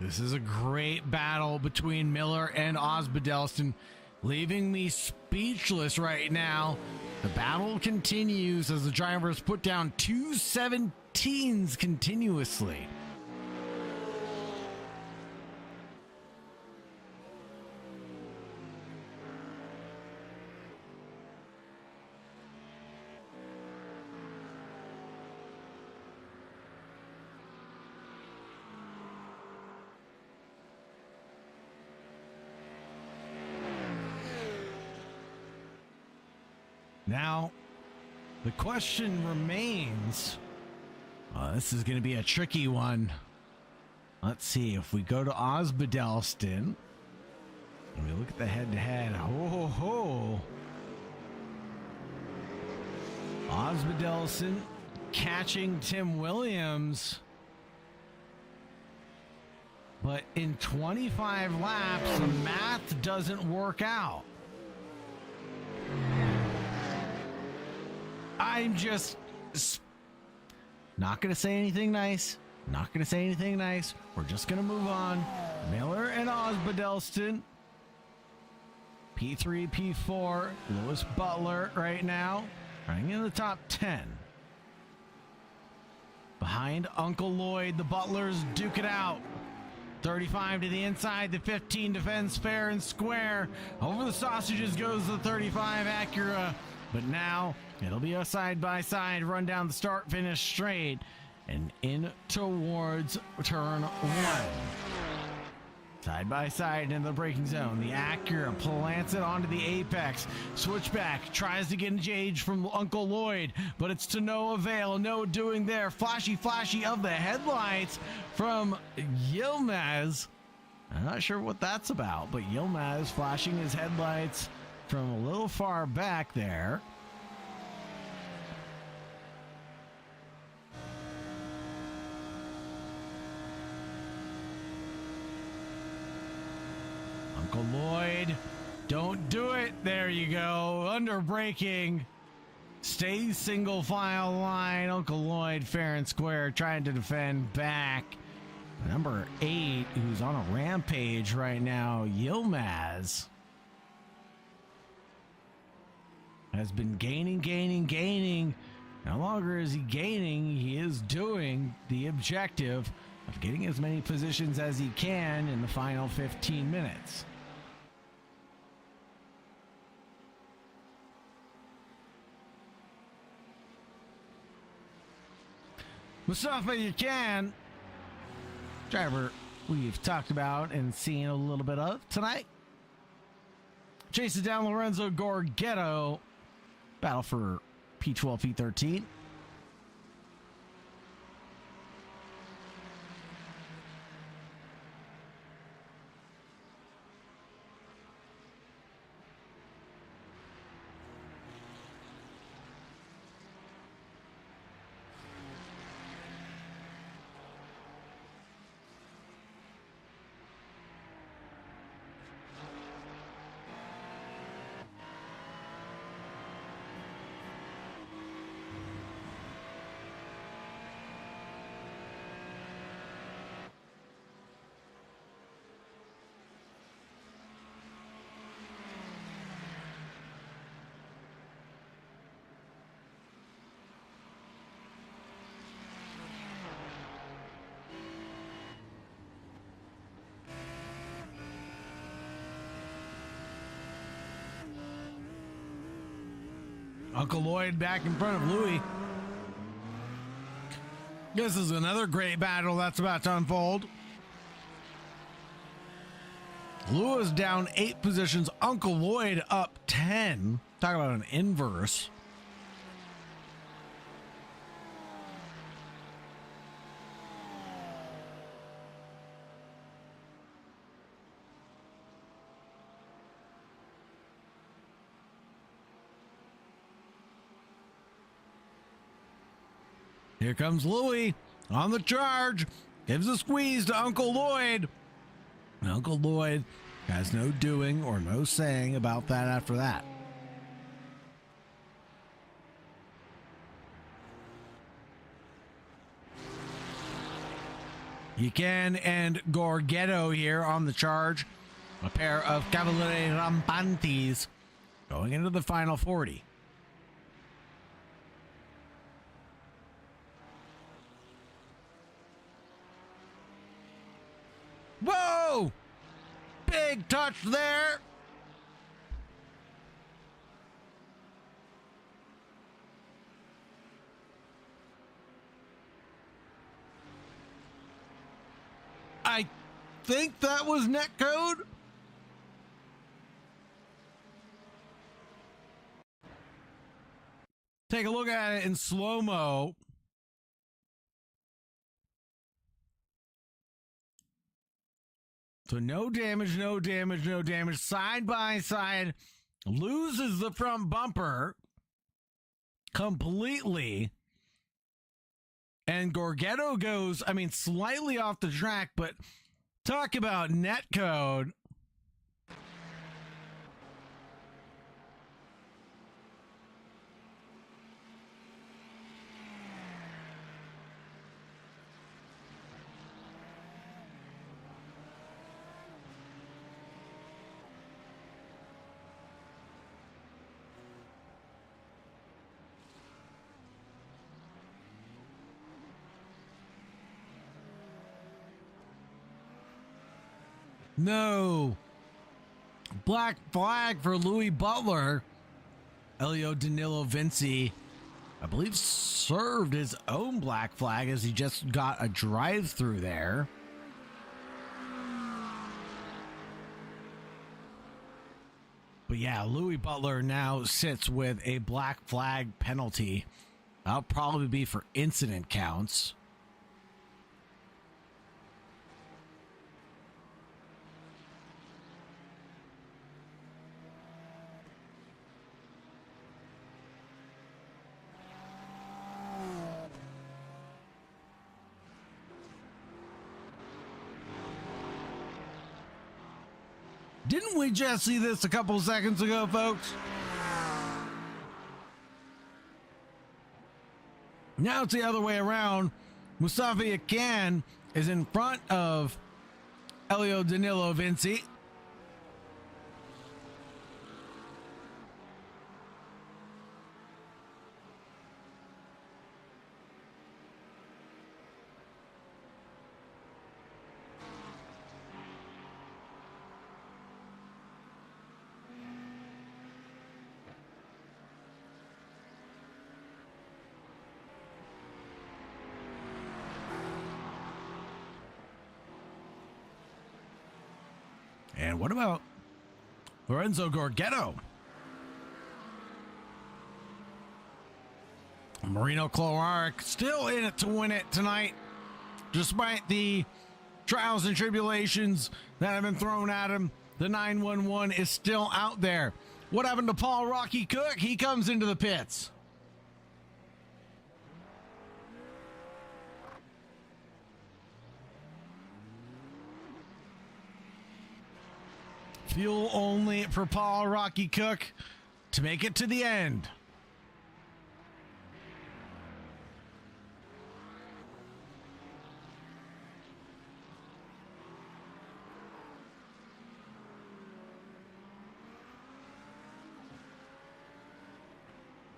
This is a great battle between Miller and Osbaldeston, leaving me speechless right now. The battle continues as the drivers put down 217s continuously. Now, the question remains, this is going to be a tricky one. Let's see, if we go to Osbaldeston, and we look at the head-to-head, Osbaldeston catching Tim Williams, but in 25 laps, the math doesn't work out. I'm just not going to say anything nice. Not going to say anything nice. We're just going to move on. Miller and Osbaldeston. P3, P4. Lewis Butler right now running in the top 10. Behind Uncle Lloyd, the Butlers duke it out. 35 to the inside, the 15 defends fair and square. Over the sausages goes the 35 Acura. But now it'll be a side-by-side run down the start-finish straight and in towards turn 1. Side-by-side in the braking zone. The Acura plants it onto the apex. Switchback tries to get engaged from Uncle Lloyd, but it's to no avail. No doing there. Flashy of the headlights from Yilmaz. I'm not sure what that's about, but Yilmaz flashing his headlights from a little far back there. Uncle Lloyd, don't do it. There you go. Under braking. Stays single file line. Uncle Lloyd fair and square trying to defend back. Number 8, who's on a rampage right now, Yilmaz, has been gaining. No longer is he gaining, he is doing the objective of getting as many positions as he can in the final 15 minutes. Mustafa Yakan, driver we've talked about and seen a little bit of tonight, chases down Lorenzo Gorgetto. Battle for P12, P13. Uncle Lloyd back in front of Louis. This is another great battle that's about to unfold. Lewis down 8 positions. Uncle Lloyd up 10. Talk about an inverse. Here comes Louie on the charge. Gives a squeeze to Uncle Lloyd. Uncle Lloyd has no doing or no saying about that after that. Yucan and Gorgetto here on the charge. A pair of Cavaliere Rampantes going into the final 40. Whoa! Big touch there. I think that was netcode. Take a look at it in slow-mo. So no damage, no damage, no damage. Side by side, loses the front bumper completely. And Gorgetto goes, I mean, slightly off the track, but talk about netcode. No. Black flag for Louis Butler. Elio Danilo Vinci, I believe, served his own black flag as he just got a drive-through there. But yeah, Louis Butler now sits with a black flag penalty. That'll probably be for incident counts. Didn't we just see this a couple seconds ago, folks? Now it's the other way around. Mustafa Akan is in front of Elio Danilo Vinci. And what about Lorenzo Gorgetto? Marino Cloark still in it to win it tonight, despite the trials and tribulations that have been thrown at him. The 911 is still out there. What happened to Paul Rocky Cook? He comes into the pits. Fuel only for Paul Rocky Cook to make it to the end.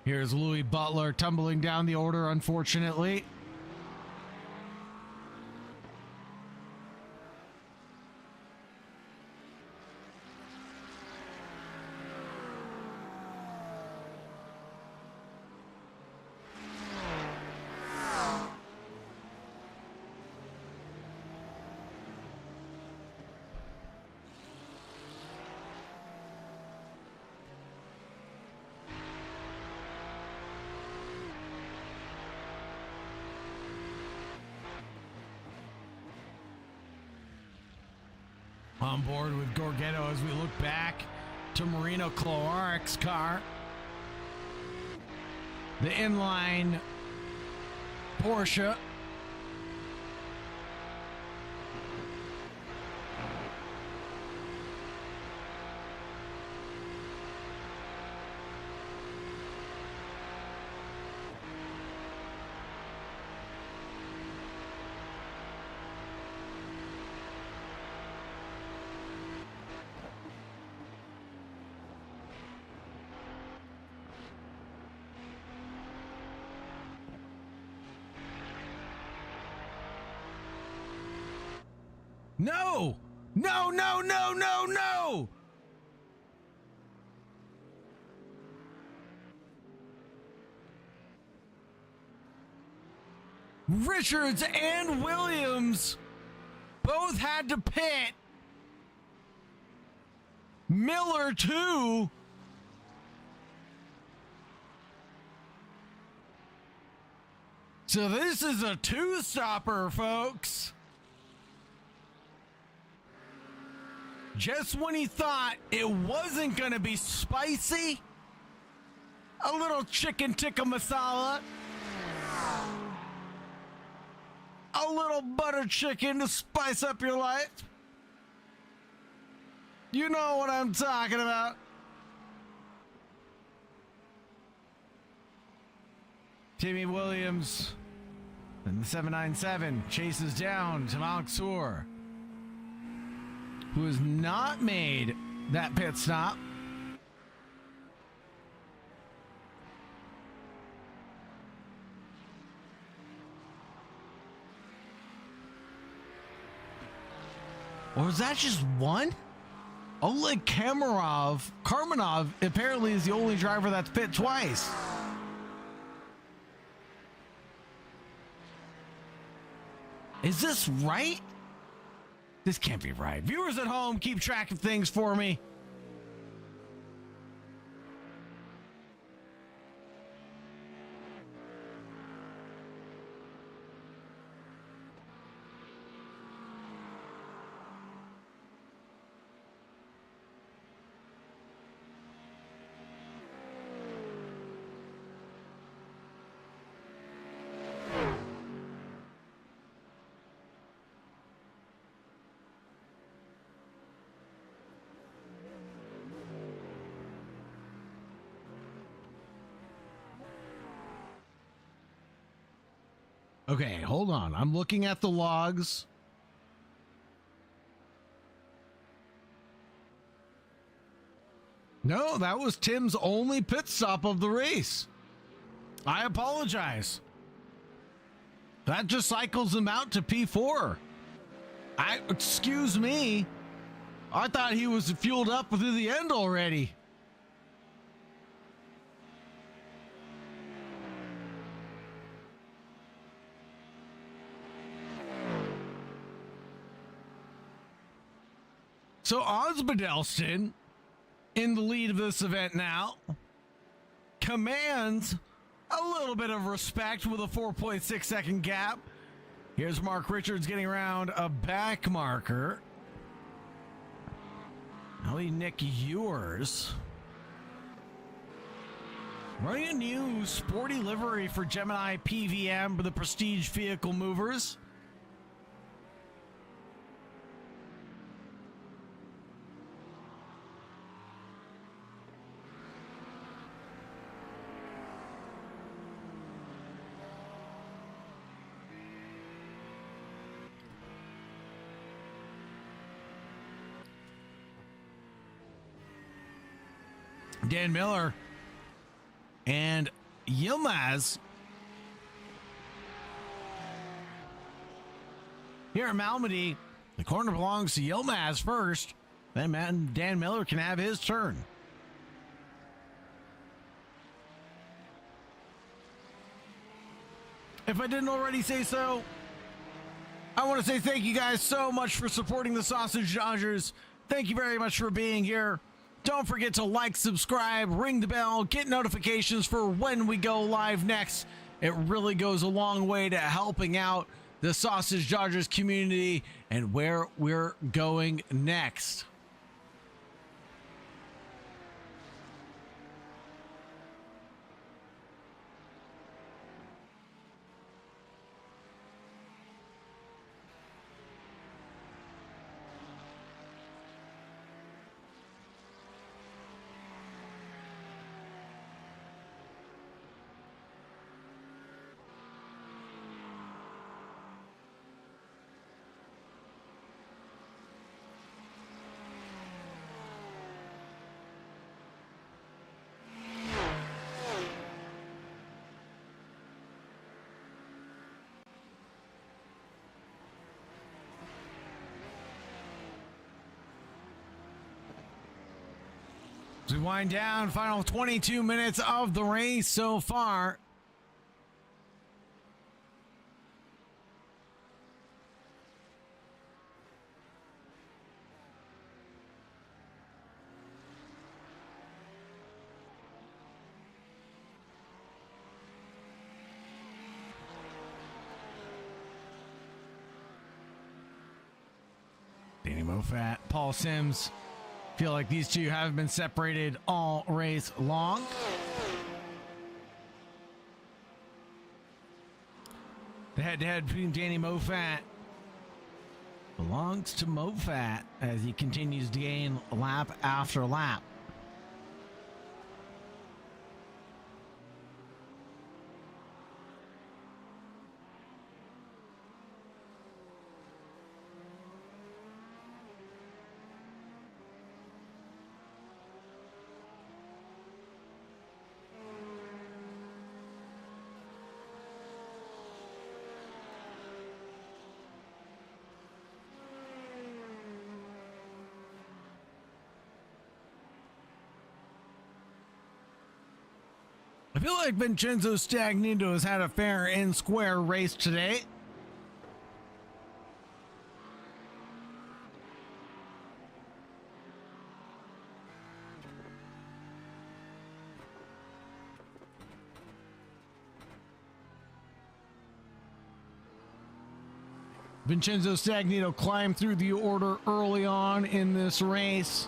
Here's Louis Butler tumbling down the order, unfortunately. on board with Gorgetto as we look back to Marino Cloaric's car. The inline Porsche. No! No, no, no, no, no! Richards and Williams both had to pit. Miller too. So this is a two-stopper, folks. Just when he thought it wasn't going to be spicy, a little chicken tikka masala, a little butter chicken to spice up your life. You know what I'm talking about. Timmy Williams and the 797 chases down to Mansour, who has not made that pit stop. Or is that just one? Oleg Karmanov apparently is the only driver that's pit twice. Is this right? This can't be right. Viewers at home, keep track of things for me. Okay, hold on. I'm looking at the logs. No, that was Tim's only pit stop of the race. I apologize. That just cycles him out to P4. Excuse me. I thought he was fueled up through the end already. So Osbaldeston, in the lead of this event now, commands a little bit of respect with a 4.6 second gap. Here's Mark Richards getting around a back marker. Ellie Nick Ewers running a new sporty livery for Gemini PVM for the Prestige Vehicle Movers. Dan Miller and Yilmaz here at Malmedy. The corner belongs to Yilmaz first. Then Dan Miller can have his turn. If I didn't already say so, I want to say thank you guys so much for supporting the Sausage Dodgers. Thank you very much for being here. Don't forget to like, subscribe, ring the bell, get notifications for when we go live next. It really goes a long way to helping out the Sausage Dodgers community and where we're going next. As we wind down, final 22 minutes of the race so far. Danny Moffat, Paul Sims. Feel like these two have been separated all race long. The head-to-head between Danny Moffat belongs to Moffat as he continues to gain lap after lap. I feel like Vincenzo Stagnito has had a fair and square race today. Vincenzo Stagnito climbed through the order early on in this race,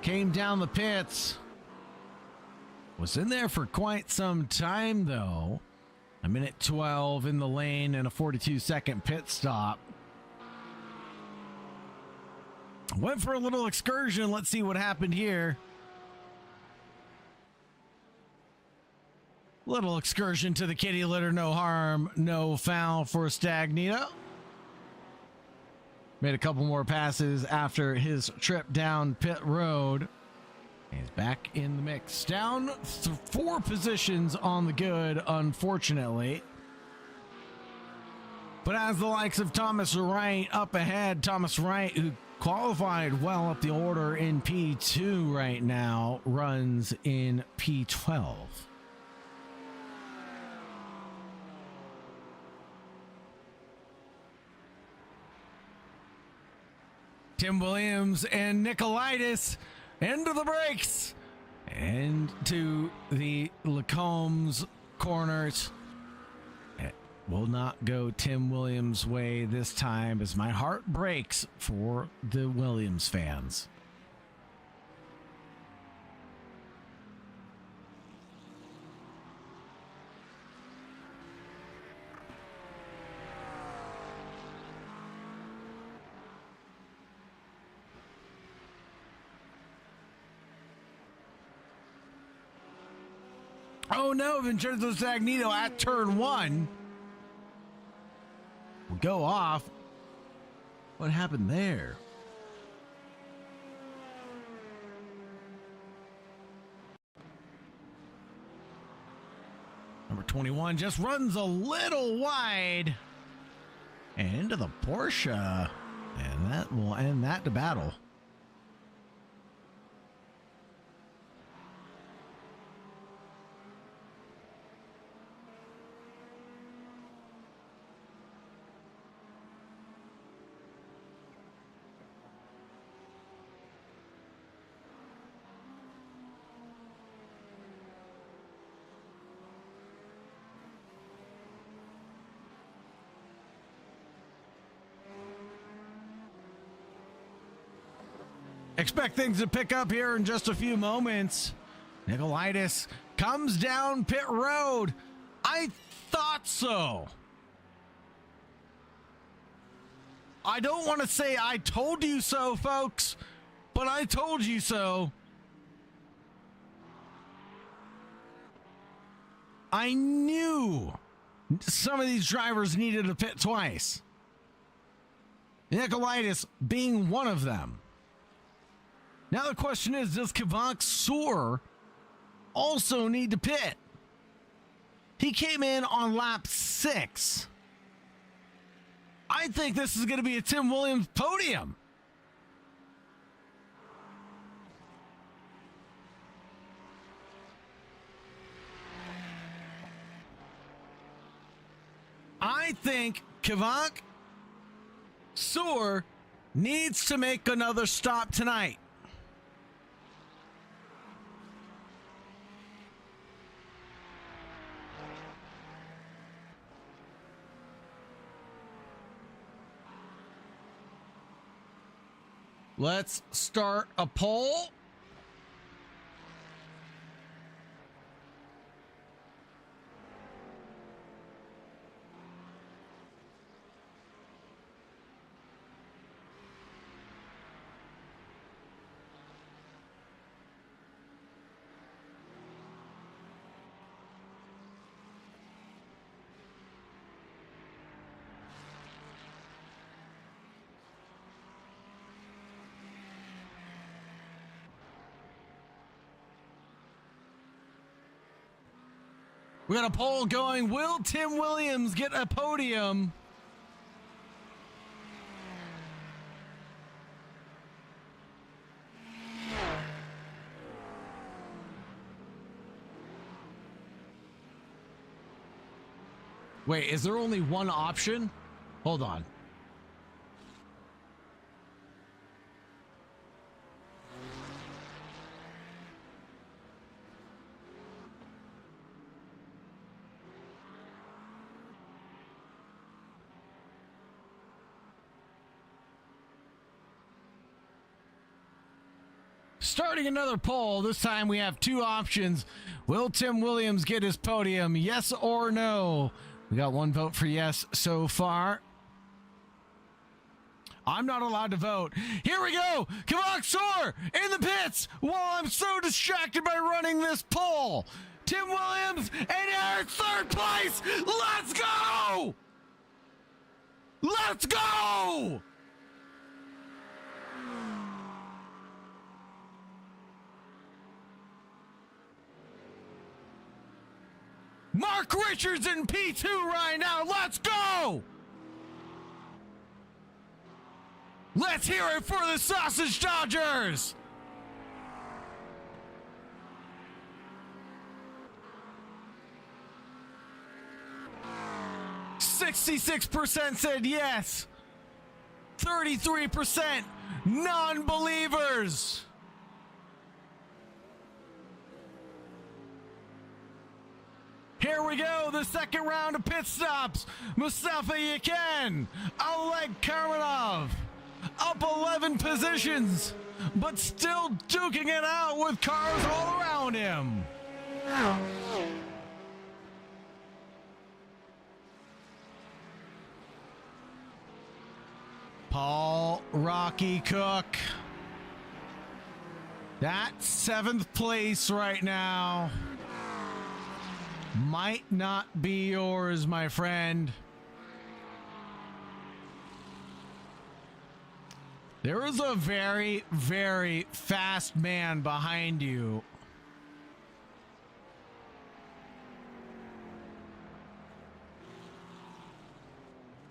came down the pits. Was in there for quite some time, though. A minute 12 in the lane and a 42-second pit stop. Went for a little excursion. Let's see what happened here. Little excursion to the kitty litter. No harm, no foul for Stagnito. Made a couple more passes after his trip down pit road. He's back in the mix. Down 4 positions on the good, unfortunately. But as the likes of Thomas Wright up ahead, Thomas Wright, who qualified well up the order in P2 right now, runs in P12. Tim Williams and Nicolaitis into the brakes and to the Lacombe's corners. It will not go Tim Williams' way this time, as my heart breaks for the Williams fans. Oh no, Vincenzo Stagnito at turn 1 will go off. What happened there? Number 21 just runs a little wide and into the Porsche, and that will end that to battle. Expect things to pick up here in just a few moments. Nicolaitis comes down pit road. I thought so. I don't want to say I told you so, folks, but I told you so. I knew some of these drivers needed to pit twice. Nicolaitis being one of them. Now the question is, does Kavak Soar also need to pit? He came in on lap 6. I think this is going to be a Tim Williams podium. I think Kavak Soar needs to make another stop tonight. Let's start a poll. We got a poll going. Will Tim Williams get a podium? Wait, is there only one option? Hold on. Starting another poll. This time we have two options. Will Tim Williams get his podium? Yes or no? We got one vote for yes so far. I'm not allowed to vote. Here we go. Kavak Soar in the pits while I'm so distracted by running this poll. Tim Williams and Eric, third place. Let's go. Let's go. Mark Richards in P2 right now. Let's go! Let's hear it for the Sausage Dodgers! %66 said yes. 33% non-believers. Here we go, the second round of pit stops. Mustafa Yakin, Oleg Karmanov, up 11 positions, but still duking it out with cars all around him. Paul Rocky Cook. That's 7th place right now. Might not be yours, my friend. There is a very, very fast man behind you.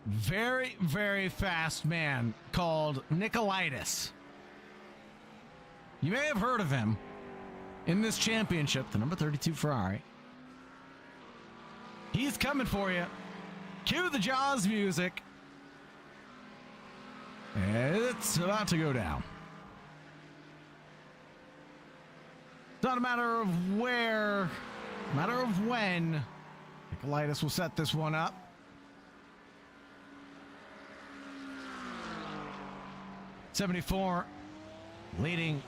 Very, very fast man called Nicolaitis. You may have heard of him in this championship, the number 32 Ferrari. He's coming for you. Cue the Jaws music. It's about to go down. It's not a matter of where, a matter of when. Nicolaitis will set this one up. '74 leading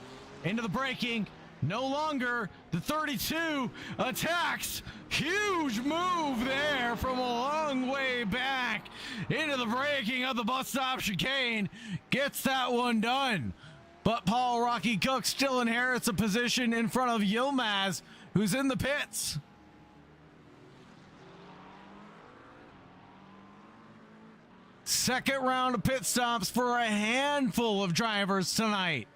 into the braking. No longer the 32 attacks. Huge move there from a long way back into the braking of the bus stop chicane. Gets that one done. But Paul Rocky Cook still inherits a position in front of Yilmaz, who's in the pits. Second round of pit stops for a handful of drivers tonight.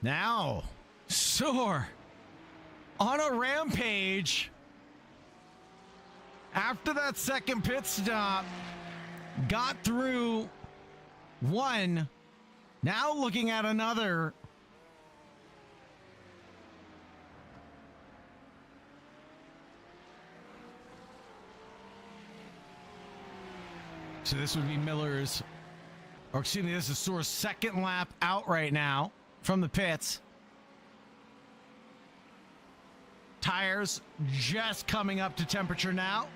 Now, Soar on a rampage after that second pit stop, got through one, now looking at another. So this would be Miller's, or excuse me, this is Soar's second lap out right now from the pits. Tires just coming up to temperature now.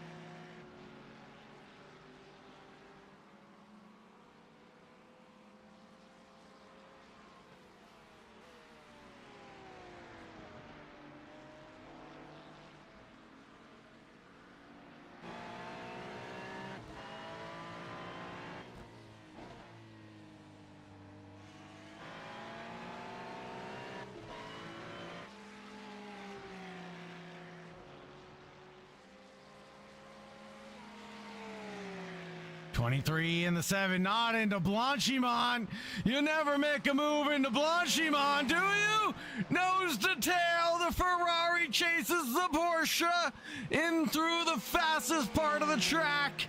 '23 in the 7, not into Blanchimont. You never make a move into Blanchimont, do you? Nose to tail, the Ferrari chases the Porsche in through the fastest part of the track.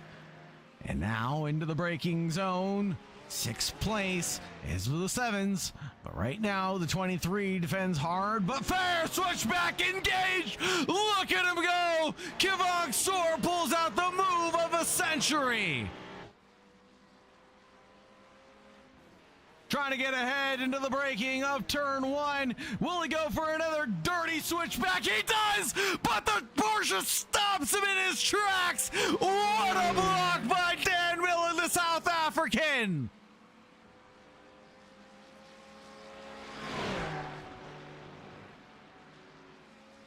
And now into the braking zone. Sixth place is for the 7s. But right now, the 23 defends hard, but fair. Switchback engaged. Look at him go. Kvyat Soar pulls out the move of a century. Trying to get ahead into the braking of turn 1. Will he go for another dirty switchback? He does, but the Porsche stops him in his tracks. What a block by Dan Miller, the South African.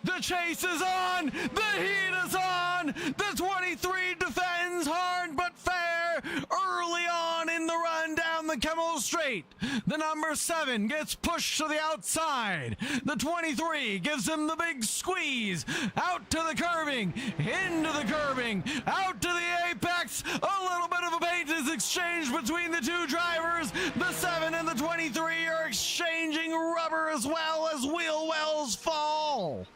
The chase is on. The heat is on. The 23 defends hard but fair early on in the run down the Kemmel Straight. The number 7 gets pushed to the outside. The 23 gives him the big squeeze. Out to the curbing. Into the curbing. Out to the apex. A little bit of a paint is exchanged between the two drivers. The 7 and the 23 are exchanging rubber as well as wheel wells fall.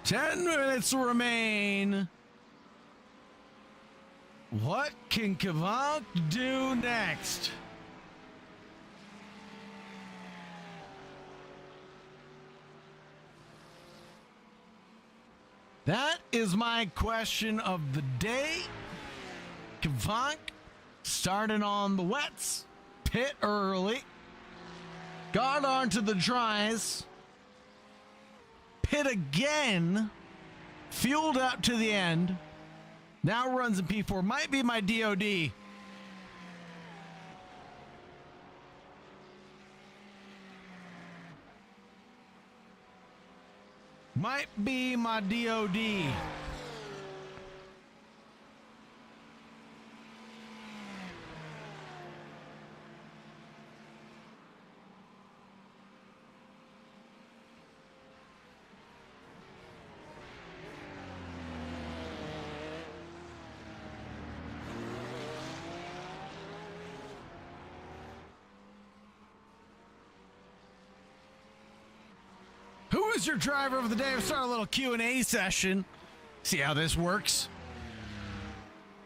Ten minutes remain. What can Kvyat do next? That is my question of the day. Kvyat started on the wets, pit early, got onto the dries, pit again, fueled up to the end, now runs in P4. Might be my DOD. Might be my DOD. Who is your driver of the day? We'll start a little Q&A session. See how this works.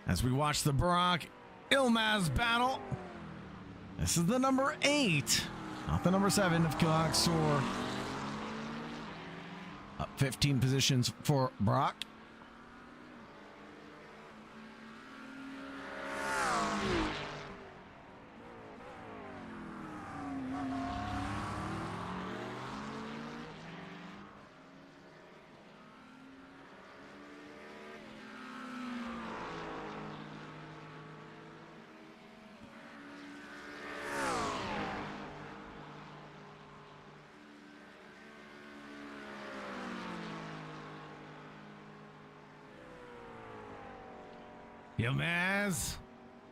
As we watch the Brock Yilmaz battle. This is the number 8, not the number 7 of Kvyat Soar. Up 15 positions for Brock. Yilmaz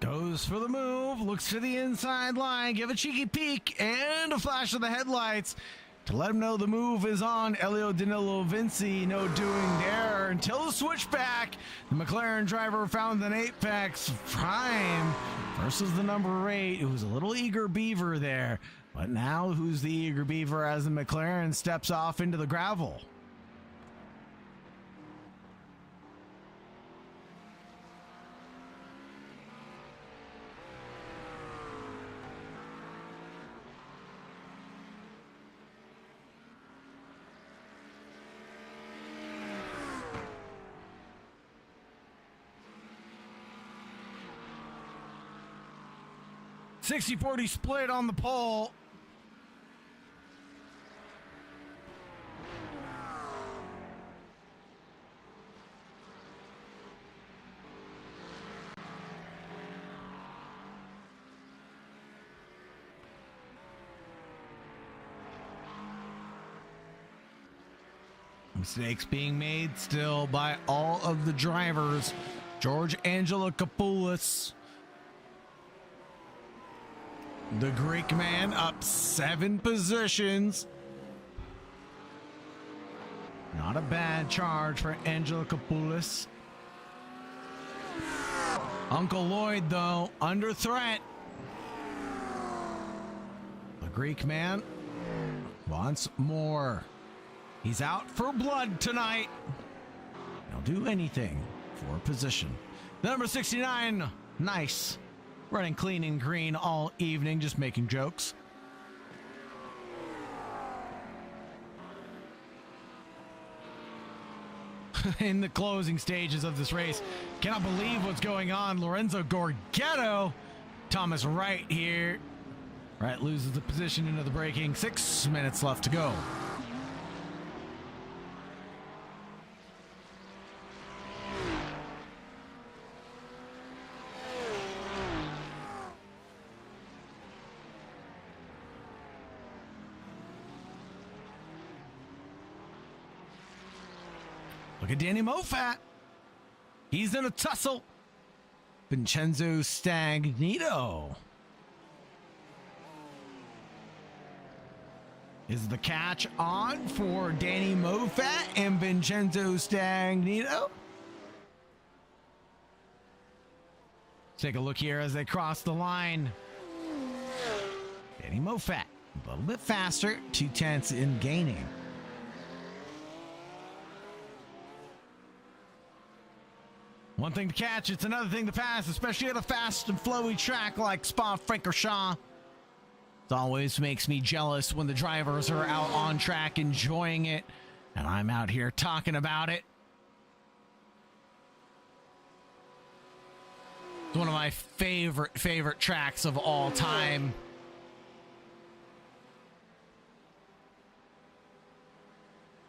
goes for the move, looks to the inside line, give a cheeky peek, and a flash of the headlights to let him know the move is on. Elio Danilo Vinci, no doing there until the switchback. The McLaren driver found an apex. Prime versus the number 8, who's a little eager beaver there. But now who's the eager beaver as the McLaren steps off into the gravel? .60-40 split on the pole. Mistakes being made still by all of the drivers. George Angelopoulos, the Greek man, up 7 positions. Not a bad charge for Angelopoulos. Uncle Lloyd, though, under threat. The Greek man wants more. He's out for blood tonight. He'll do anything for position. Number 69, nice. Running clean and green all evening, just making jokes. In the closing stages of this race, cannot believe what's going on. Lorenzo Gorgetto, Thomas Wright here. Wright loses the position into the braking. 6 minutes left to go. Look at Danny Moffat. He's in a tussle. Vincenzo Stagnito. Is the catch on for Danny Moffat and Vincenzo Stagnito? Take a look here as they cross the line. Danny Moffat, a little bit faster, 2/10 in gaining. One thing to catch, it's another thing to pass, especially at a fast and flowy track like Spa-Francorchamps. It always makes me jealous when the drivers are out on track enjoying it, and I'm out here talking about it. It's one of my favorite tracks of all time.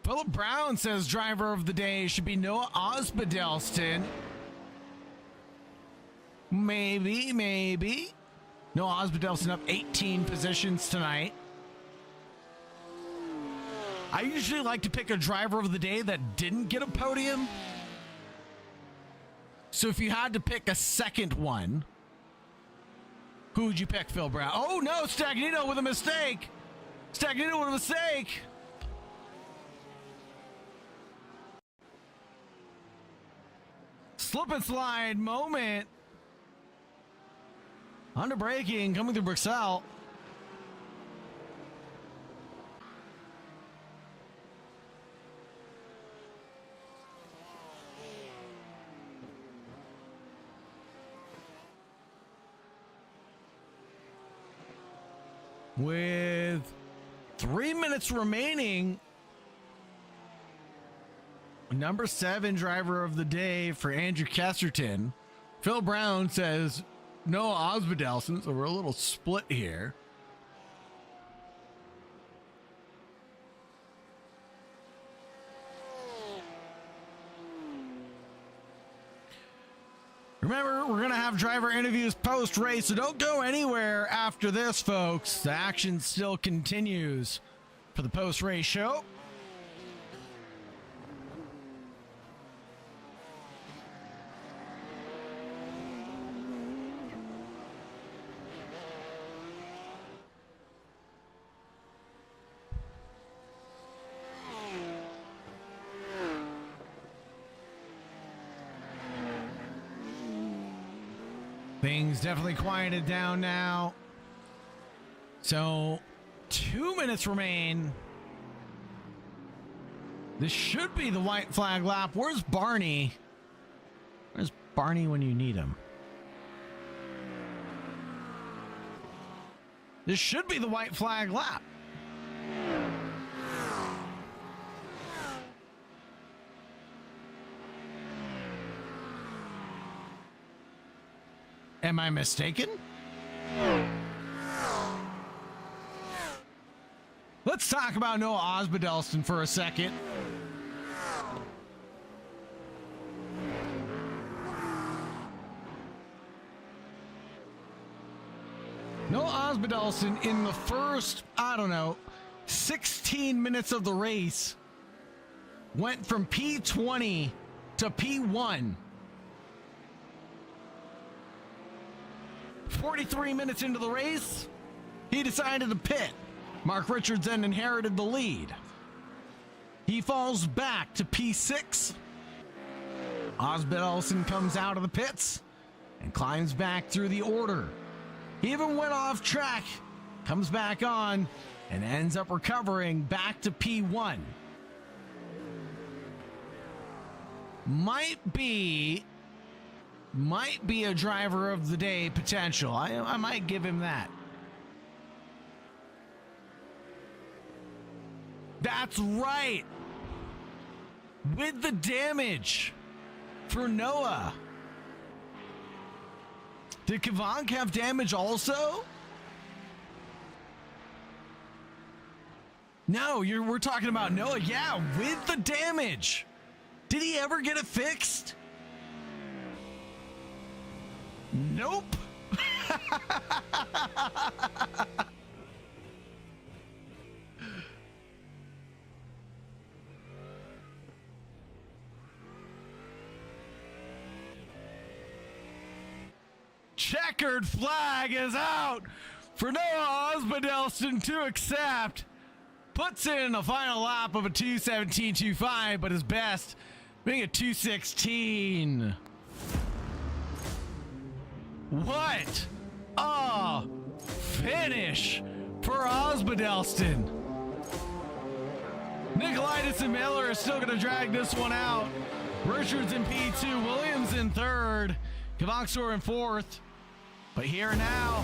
Philip Brown says driver of the day should be Noah Osbaldeston. Maybe. Noah Osbaldeston up 18 positions tonight. I usually like to pick a driver of the day that didn't get a podium. So if you had to pick a second one, who would you pick, Phil Brown? Oh no, Stagnito with a mistake. Slip and slide moment. Under braking, coming through Bruxelles. With 3 minutes remaining, Number 7 driver of the day for Andrew Kesterton. Phil Brown says Noah Osbaldeston, so we're a little split here. Remember, we're going to have driver interviews post-race, so don't go anywhere after this, folks. The action still continues for the post-race show. Things definitely quieted down now. So 2 minutes remain. This should be the white flag lap. Where's Barney? Where's Barney when you need him? This should be the white flag lap. Am I mistaken? Let's talk about Noah Osbaldeston for a second. Noah Osbaldeston in the first, 16 minutes of the race went from P20 to P1. 43 minutes into the race, he decided to pit. Mark Richards then inherited the lead. He falls back to P6. Osbaldeston comes out of the pits and climbs back through the order. He even went off track, comes back on, and ends up recovering back to P1. Might be a driver of the day potential. I might give him that. That's right. With the damage for Noah. Did Kavank have damage also? No, we're talking about Noah. Yeah, with the damage. Did he ever get it fixed? Nope. Checkered flag is out for Noah Osbaldeston to accept. Puts in a final lap of a 2:17.25, but his best being a 2:16. What a finish for Osbaldeston. Nicolaitis and Miller are still going to drag this one out. Richards in P2, Williams in third, Kavaksor in fourth. But here and now,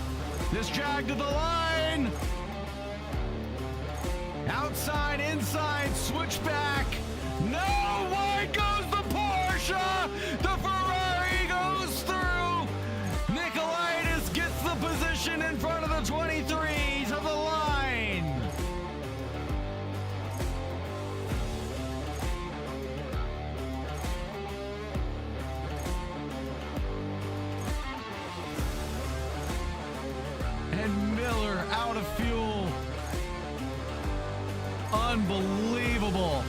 this drag to the line. Outside, inside, switchback. No, wide goes the Porsche. The Ferrari goes through. Nicolaitis gets the position in front of the 23 to the line. And Miller out of fuel. Unbelievable.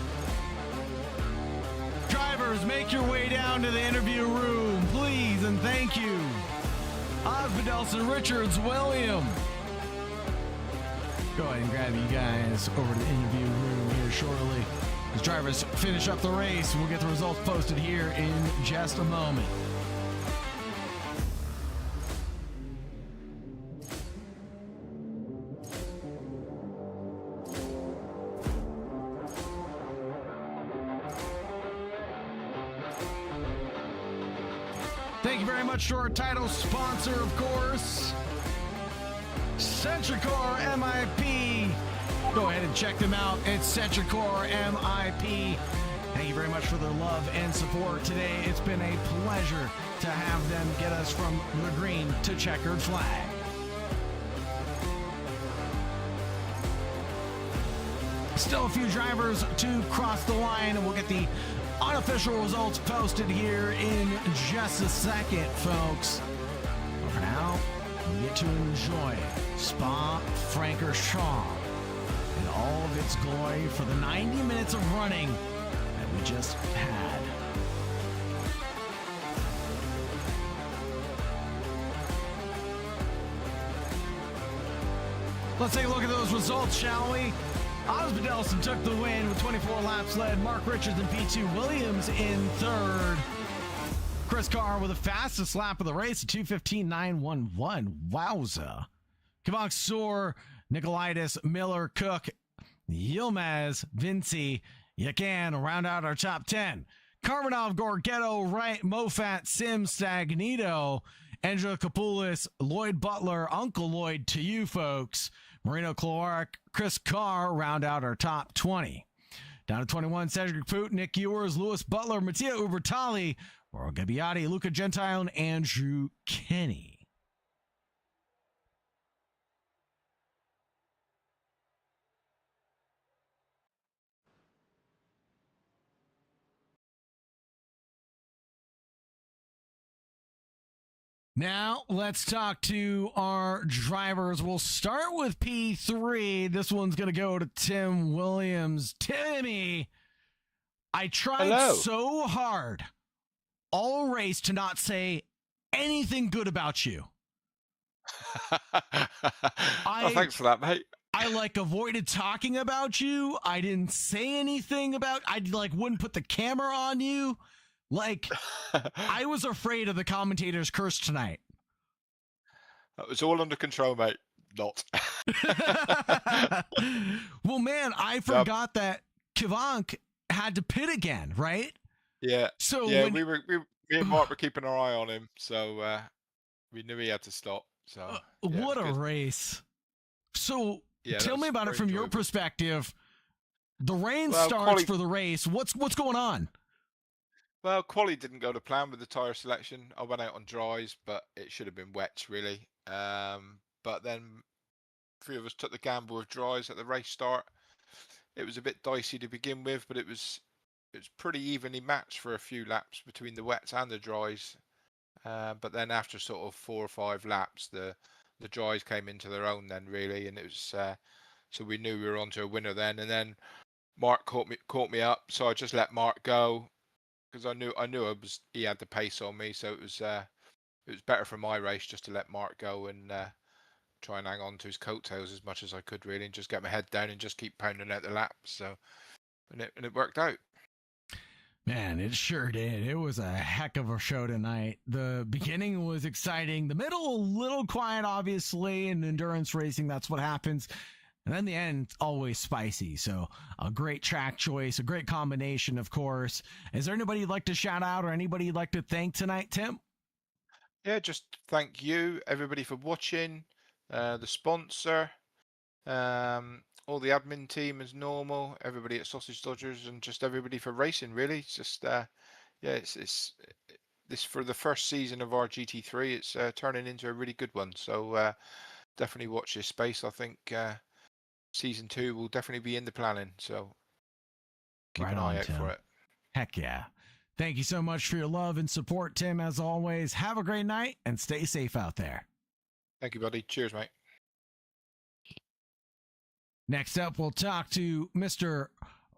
Drivers, make your way down to the interview room, please, and thank you. Osbaldeston, Richards, William. Go ahead and grab you guys over to the interview room here shortly. As drivers finish up the race, we'll get the results posted here in just a moment. Thank you very much to our title sponsor, of course, SentriCore MIP. Go ahead and check them out at SentriCore MIP. Thank you very much for their love and support today. It's been a pleasure to have them get us from the green to checkered flag. Still a few drivers to cross the line, and we'll get the unofficial results posted here in just a second, folks. But for now, we get to enjoy Spa-Francorchamps in all of its glory for the 90 minutes of running that we just had. Let's take a look at those results, shall we? Osmond Ellison took the win with 24 laps led. Mark Richards and P2 Williams in third. Chris Carr with the fastest lap of the race, 2:15.911. Wowza. Kvok Soar, Nicolaitis, Miller, Cook, Yilmaz, Vinci, Yakan round out our top 10. Karmanov, Gorgetto, Wright, Mofat, Sim, Stagnito, Angela Kapoulis, Lloyd Butler, Uncle Lloyd to you folks. Marino Clark, Chris Carr round out our top 20. Down to 21, Cedric Poot, Nick Ewers, Lewis Butler, Mattia Ubertali, Laurel Gabbiati, Luca Gentile, and Andrew Kenny. Now, let's talk to our drivers. We'll start with P3. This one's going to go to Tim Williams. Timmy, I tried so hard all race to not say anything good about you. Thanks for that, mate. I avoided talking about you. I didn't say anything about, I wouldn't put the camera on you. I was afraid of the commentator's curse tonight. That was all under control, mate. Not. Well, man, I forgot that Kvok had to pit again, right? Yeah. So yeah, me and Mark were keeping our eye on him, so we knew he had to stop. So what a race! So tell me about it from your perspective. The rain starts for the race. What's going on? Well, quali didn't go to plan with the tyre selection. I went out on dries, but it should have been wets, really. But then three of us took the gamble with dries at the race start. It was a bit dicey to begin with, but it was pretty evenly matched for a few laps between the wets and the dries. But then after sort of 4 or 5 laps, the dries came into their own then, really, and it was so we knew we were onto a winner then. And then Mark caught me up, so I just let Mark go. Because I knew he had the pace on me, so it was better for my race just to let Mark go and try and hang on to his coattails as much as I could, really, and just get my head down and just keep pounding out the laps. So, and it worked out. Man, it sure did. It was a heck of a show tonight. The beginning was exciting. The middle, a little quiet, obviously. In endurance racing, that's what happens. And then the end, always spicy. So a great track choice, a great combination, of course. Is there anybody you'd like to shout out or anybody you'd like to thank tonight, Tim? Yeah, just thank you, everybody, for watching, the sponsor, all the admin team as normal, everybody at Sausage Dodgers, and just everybody for racing, really. It's just, it's this for the first season of our GT3. It's turning into a really good one. So definitely watch this space. I think Season 2 will definitely be in the planning, so keep an eye out for it. Heck yeah. Thank you so much for your love and support, Tim, as always. Have a great night and stay safe out there. Thank you, buddy. Cheers, mate. Next up, we'll talk to Mr.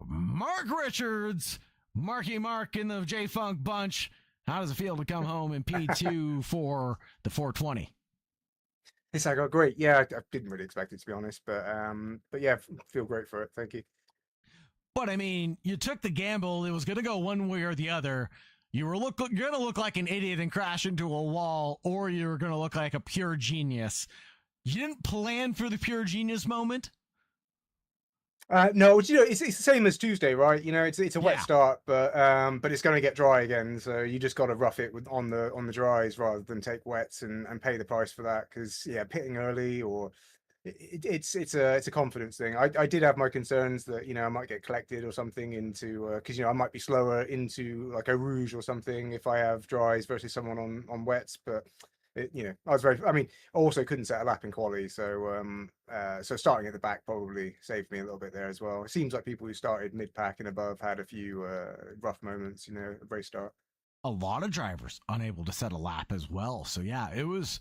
Mark Richards, Marky Mark in the J-Funk bunch. How does it feel to come home in P2 for the 420? I got great. Yeah, I didn't really expect it, to be honest, but yeah, feel great for it. Thank you. But I mean, you took the gamble. It was going to go one way or the other. You're going to look like an idiot and crash into a wall, or you're going to look like a pure genius. You didn't plan for the pure genius moment. No, it's the same as Tuesday, right? It's a wet start, but it's going to get dry again. So you just got to rough it on the dries rather than take wets and pay the price for that. Because pitting early or it's a confidence thing. I did have my concerns that I might get collected or something into because I might be slower into like a rouge or something if I have dries versus someone on wets, but. I was I mean, I also couldn't set a lap in quali, so so starting at the back probably saved me a little bit there as well. It seems like people who started mid pack and above had a few rough moments, at the very start. A lot of drivers unable to set a lap as well. So yeah, it was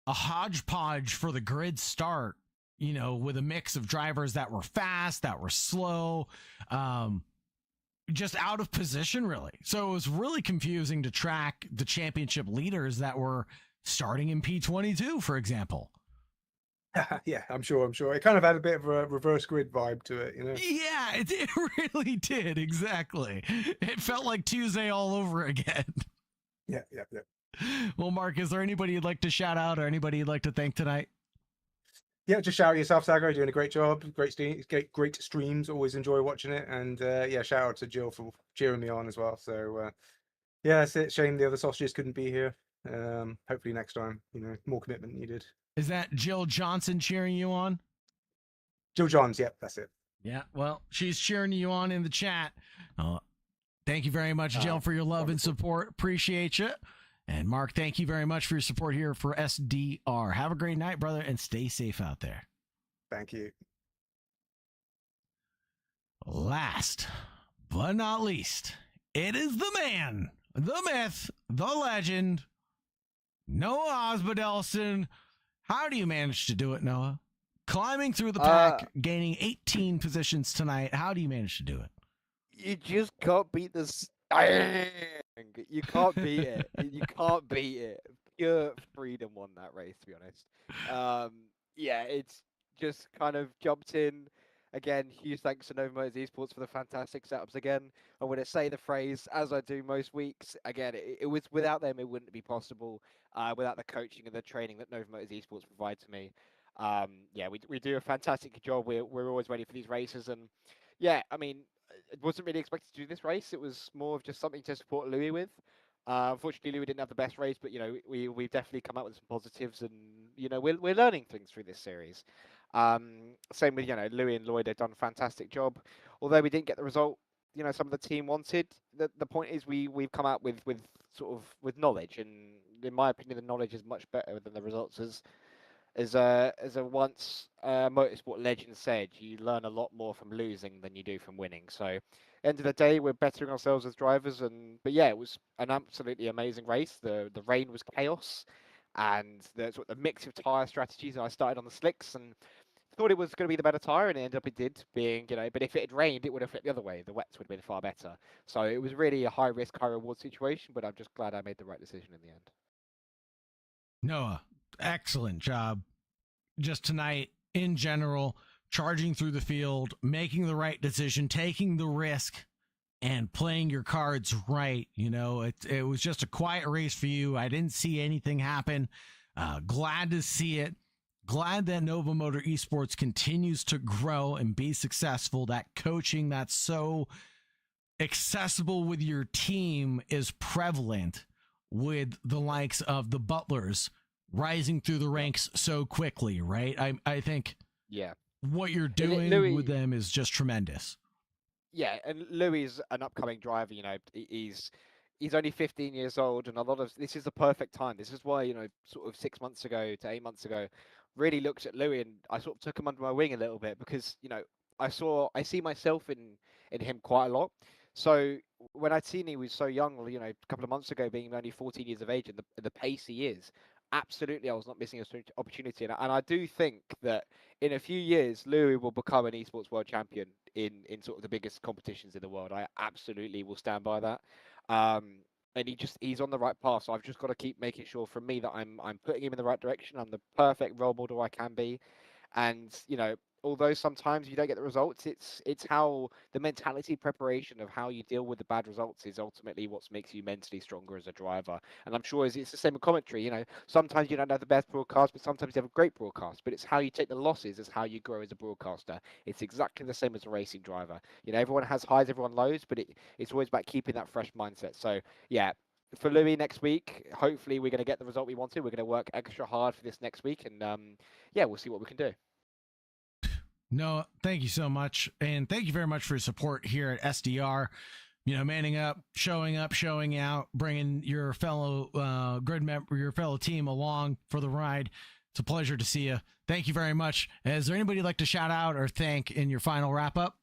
a hodgepodge for the grid start, with a mix of drivers that were fast, that were slow, just out of position, really. So it was really confusing to track the championship leaders that were starting in P22, for example. Yeah, I'm sure. It kind of had a bit of a reverse grid vibe to it, Yeah, it really did. Exactly. It felt like Tuesday all over again. Yeah. Well, Mark, is there anybody you'd like to shout out or anybody you'd like to thank tonight? Yeah, just shout out yourself, Sagar. You're doing a great job. Great streams. Always enjoy watching it. And yeah, shout out to Jill for cheering me on as well. So yeah, that's it. Shame the other sausages couldn't be here. Hopefully next time, more commitment needed. Is that Jill Johnson cheering you on? Jill Johns, yep, that's it. Yeah, well, she's cheering you on in the chat. Thank you very much, Jill, for your love and support. Appreciate you. And Mark, thank you very much for your support here for SDR. Have a great night, brother, and stay safe out there. Thank you. Last but not least, it is the man, the myth, the legend, Noah Osbaldeston. How do you manage to do it, Noah? Climbing through the pack, gaining 18 positions tonight. How do you manage to do it? You just can't beat this. You can't beat it. You can't beat it. Pure freedom won that race, to be honest. Yeah, it's just kind of jumped in. Again, huge thanks to Nova Motors Esports for the fantastic setups again. I want to say the phrase, as I do most weeks. Again, it was without them, it wouldn't be possible. Without the coaching and the training that Nova Motors Esports provide to me. Yeah, we do a fantastic job. We're always ready for these races. And yeah, I mean, it wasn't really expected to do this race. It was more of just something to support Louis with. Unfortunately, Louis didn't have the best race, but we've definitely come out with some positives, and we're learning things through this series. Same with Louis and Lloyd. They've done a fantastic job. Although we didn't get the result some of the team wanted. The point is we've come out with knowledge, and in my opinion, the knowledge is much better than the results. As a once motorsport legend said, you learn a lot more from losing than you do from winning. So, end of the day, we're bettering ourselves as drivers. But yeah, it was an absolutely amazing race. The rain was chaos, and the mix of tyre strategies. I started on the slicks and thought it was going to be the better tyre, and it did being, but if it had rained, it would have flipped the other way. The wets would have been far better. So it was really a high risk, high reward situation. But I'm just glad I made the right decision in the end. Noah, excellent job. Just tonight, in general, charging through the field, making the right decision, taking the risk, and playing your cards right. It was just a quiet race for you. I didn't see anything happen. Glad to see it. Glad that Nova Motor Esports continues to grow and be successful. That coaching that's so accessible with your team is prevalent with the likes of the Butlers rising through the ranks so quickly, right? I think what you're doing Louis, with them is just tremendous. Yeah, and Louis is an upcoming driver. He's only 15 years old, and a lot of this is the perfect time. This is why sort of 6 months ago to 8 months ago, really looked at Louis, and I sort of took him under my wing a little bit because I see myself in him quite a lot. So when I'd seen he was so young, a couple of months ago, being only 14 years of age, and the pace he is, absolutely, I was not missing an opportunity. And I do think that in a few years, Louis will become an esports world champion in sort of the biggest competitions in the world. I absolutely will stand by that. And he's on the right path. So I've just got to keep making sure from me that I'm putting him in the right direction. I'm the perfect role model I can be. And, although sometimes you don't get the results, it's how the mentality preparation of how you deal with the bad results is ultimately what makes you mentally stronger as a driver. And I'm sure it's the same with commentary. Sometimes you don't have the best broadcast, but sometimes you have a great broadcast. But it's how you take the losses is how you grow as a broadcaster. It's exactly the same as a racing driver. Everyone has highs, everyone lows, but it's always about keeping that fresh mindset. So yeah. For Louis next week, hopefully we're going to get the result we wanted. We're going to work extra hard for this next week, and yeah, we'll see what we can do. No, thank you so much. And thank you very much for your support here at SDR. You know, manning up, showing out, bringing your fellow grid member, your fellow team along for the ride. It's a pleasure to see you. Thank you very much. Is there anybody you'd like to shout out or thank in your final wrap up?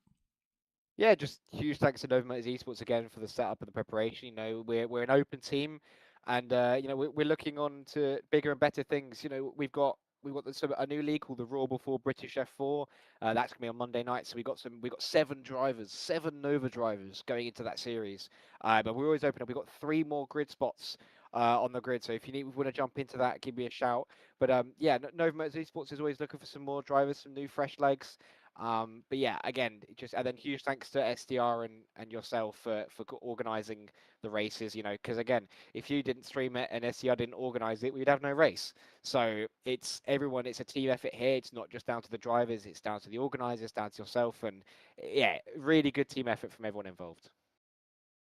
Yeah, just huge thanks to Nova Motors Esports again for the setup and the preparation. You know, we're an open team, and you know, we're looking on to bigger and better things. You know, we've got a new league called the Raw Before British F4. That's gonna be on Monday night. So we got 7 drivers, 7 Nova drivers going into that series. But we're always open up. We've got 3 more grid spots on the grid. So if you want to jump into that, give me a shout. But yeah, Nova Motors Esports is always looking for some more drivers, some new fresh legs. But yeah, again, and then huge thanks to SDR and yourself for organizing the races, you know, because again, if you didn't stream it and SDR didn't organize it, we'd have no race. So it's everyone, it's a team effort here. It's not just down to the drivers, it's down to the organizers, down to yourself. And yeah, really good team effort from everyone involved.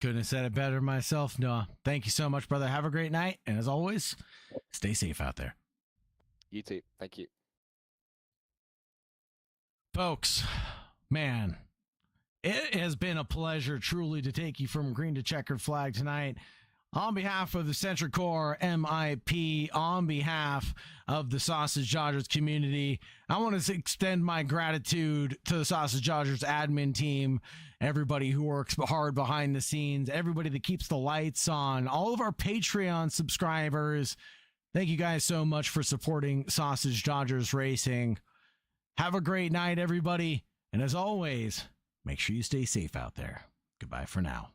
Couldn't have said it better myself. Noah, thank you so much, brother. Have a great night. And as always, stay safe out there. You too. Thank you. Folks, man, it has been a pleasure truly to take you from green to checkered flag tonight. On behalf of the SentriCore MIP, on behalf of the Sausage Dodgers community, I want to extend my gratitude to the Sausage Dodgers admin team, everybody who works hard behind the scenes, everybody that keeps the lights on, all of our Patreon subscribers. Thank you guys so much for supporting Sausage Dodgers Racing. Have a great night, everybody. And as always, make sure you stay safe out there. Goodbye for now.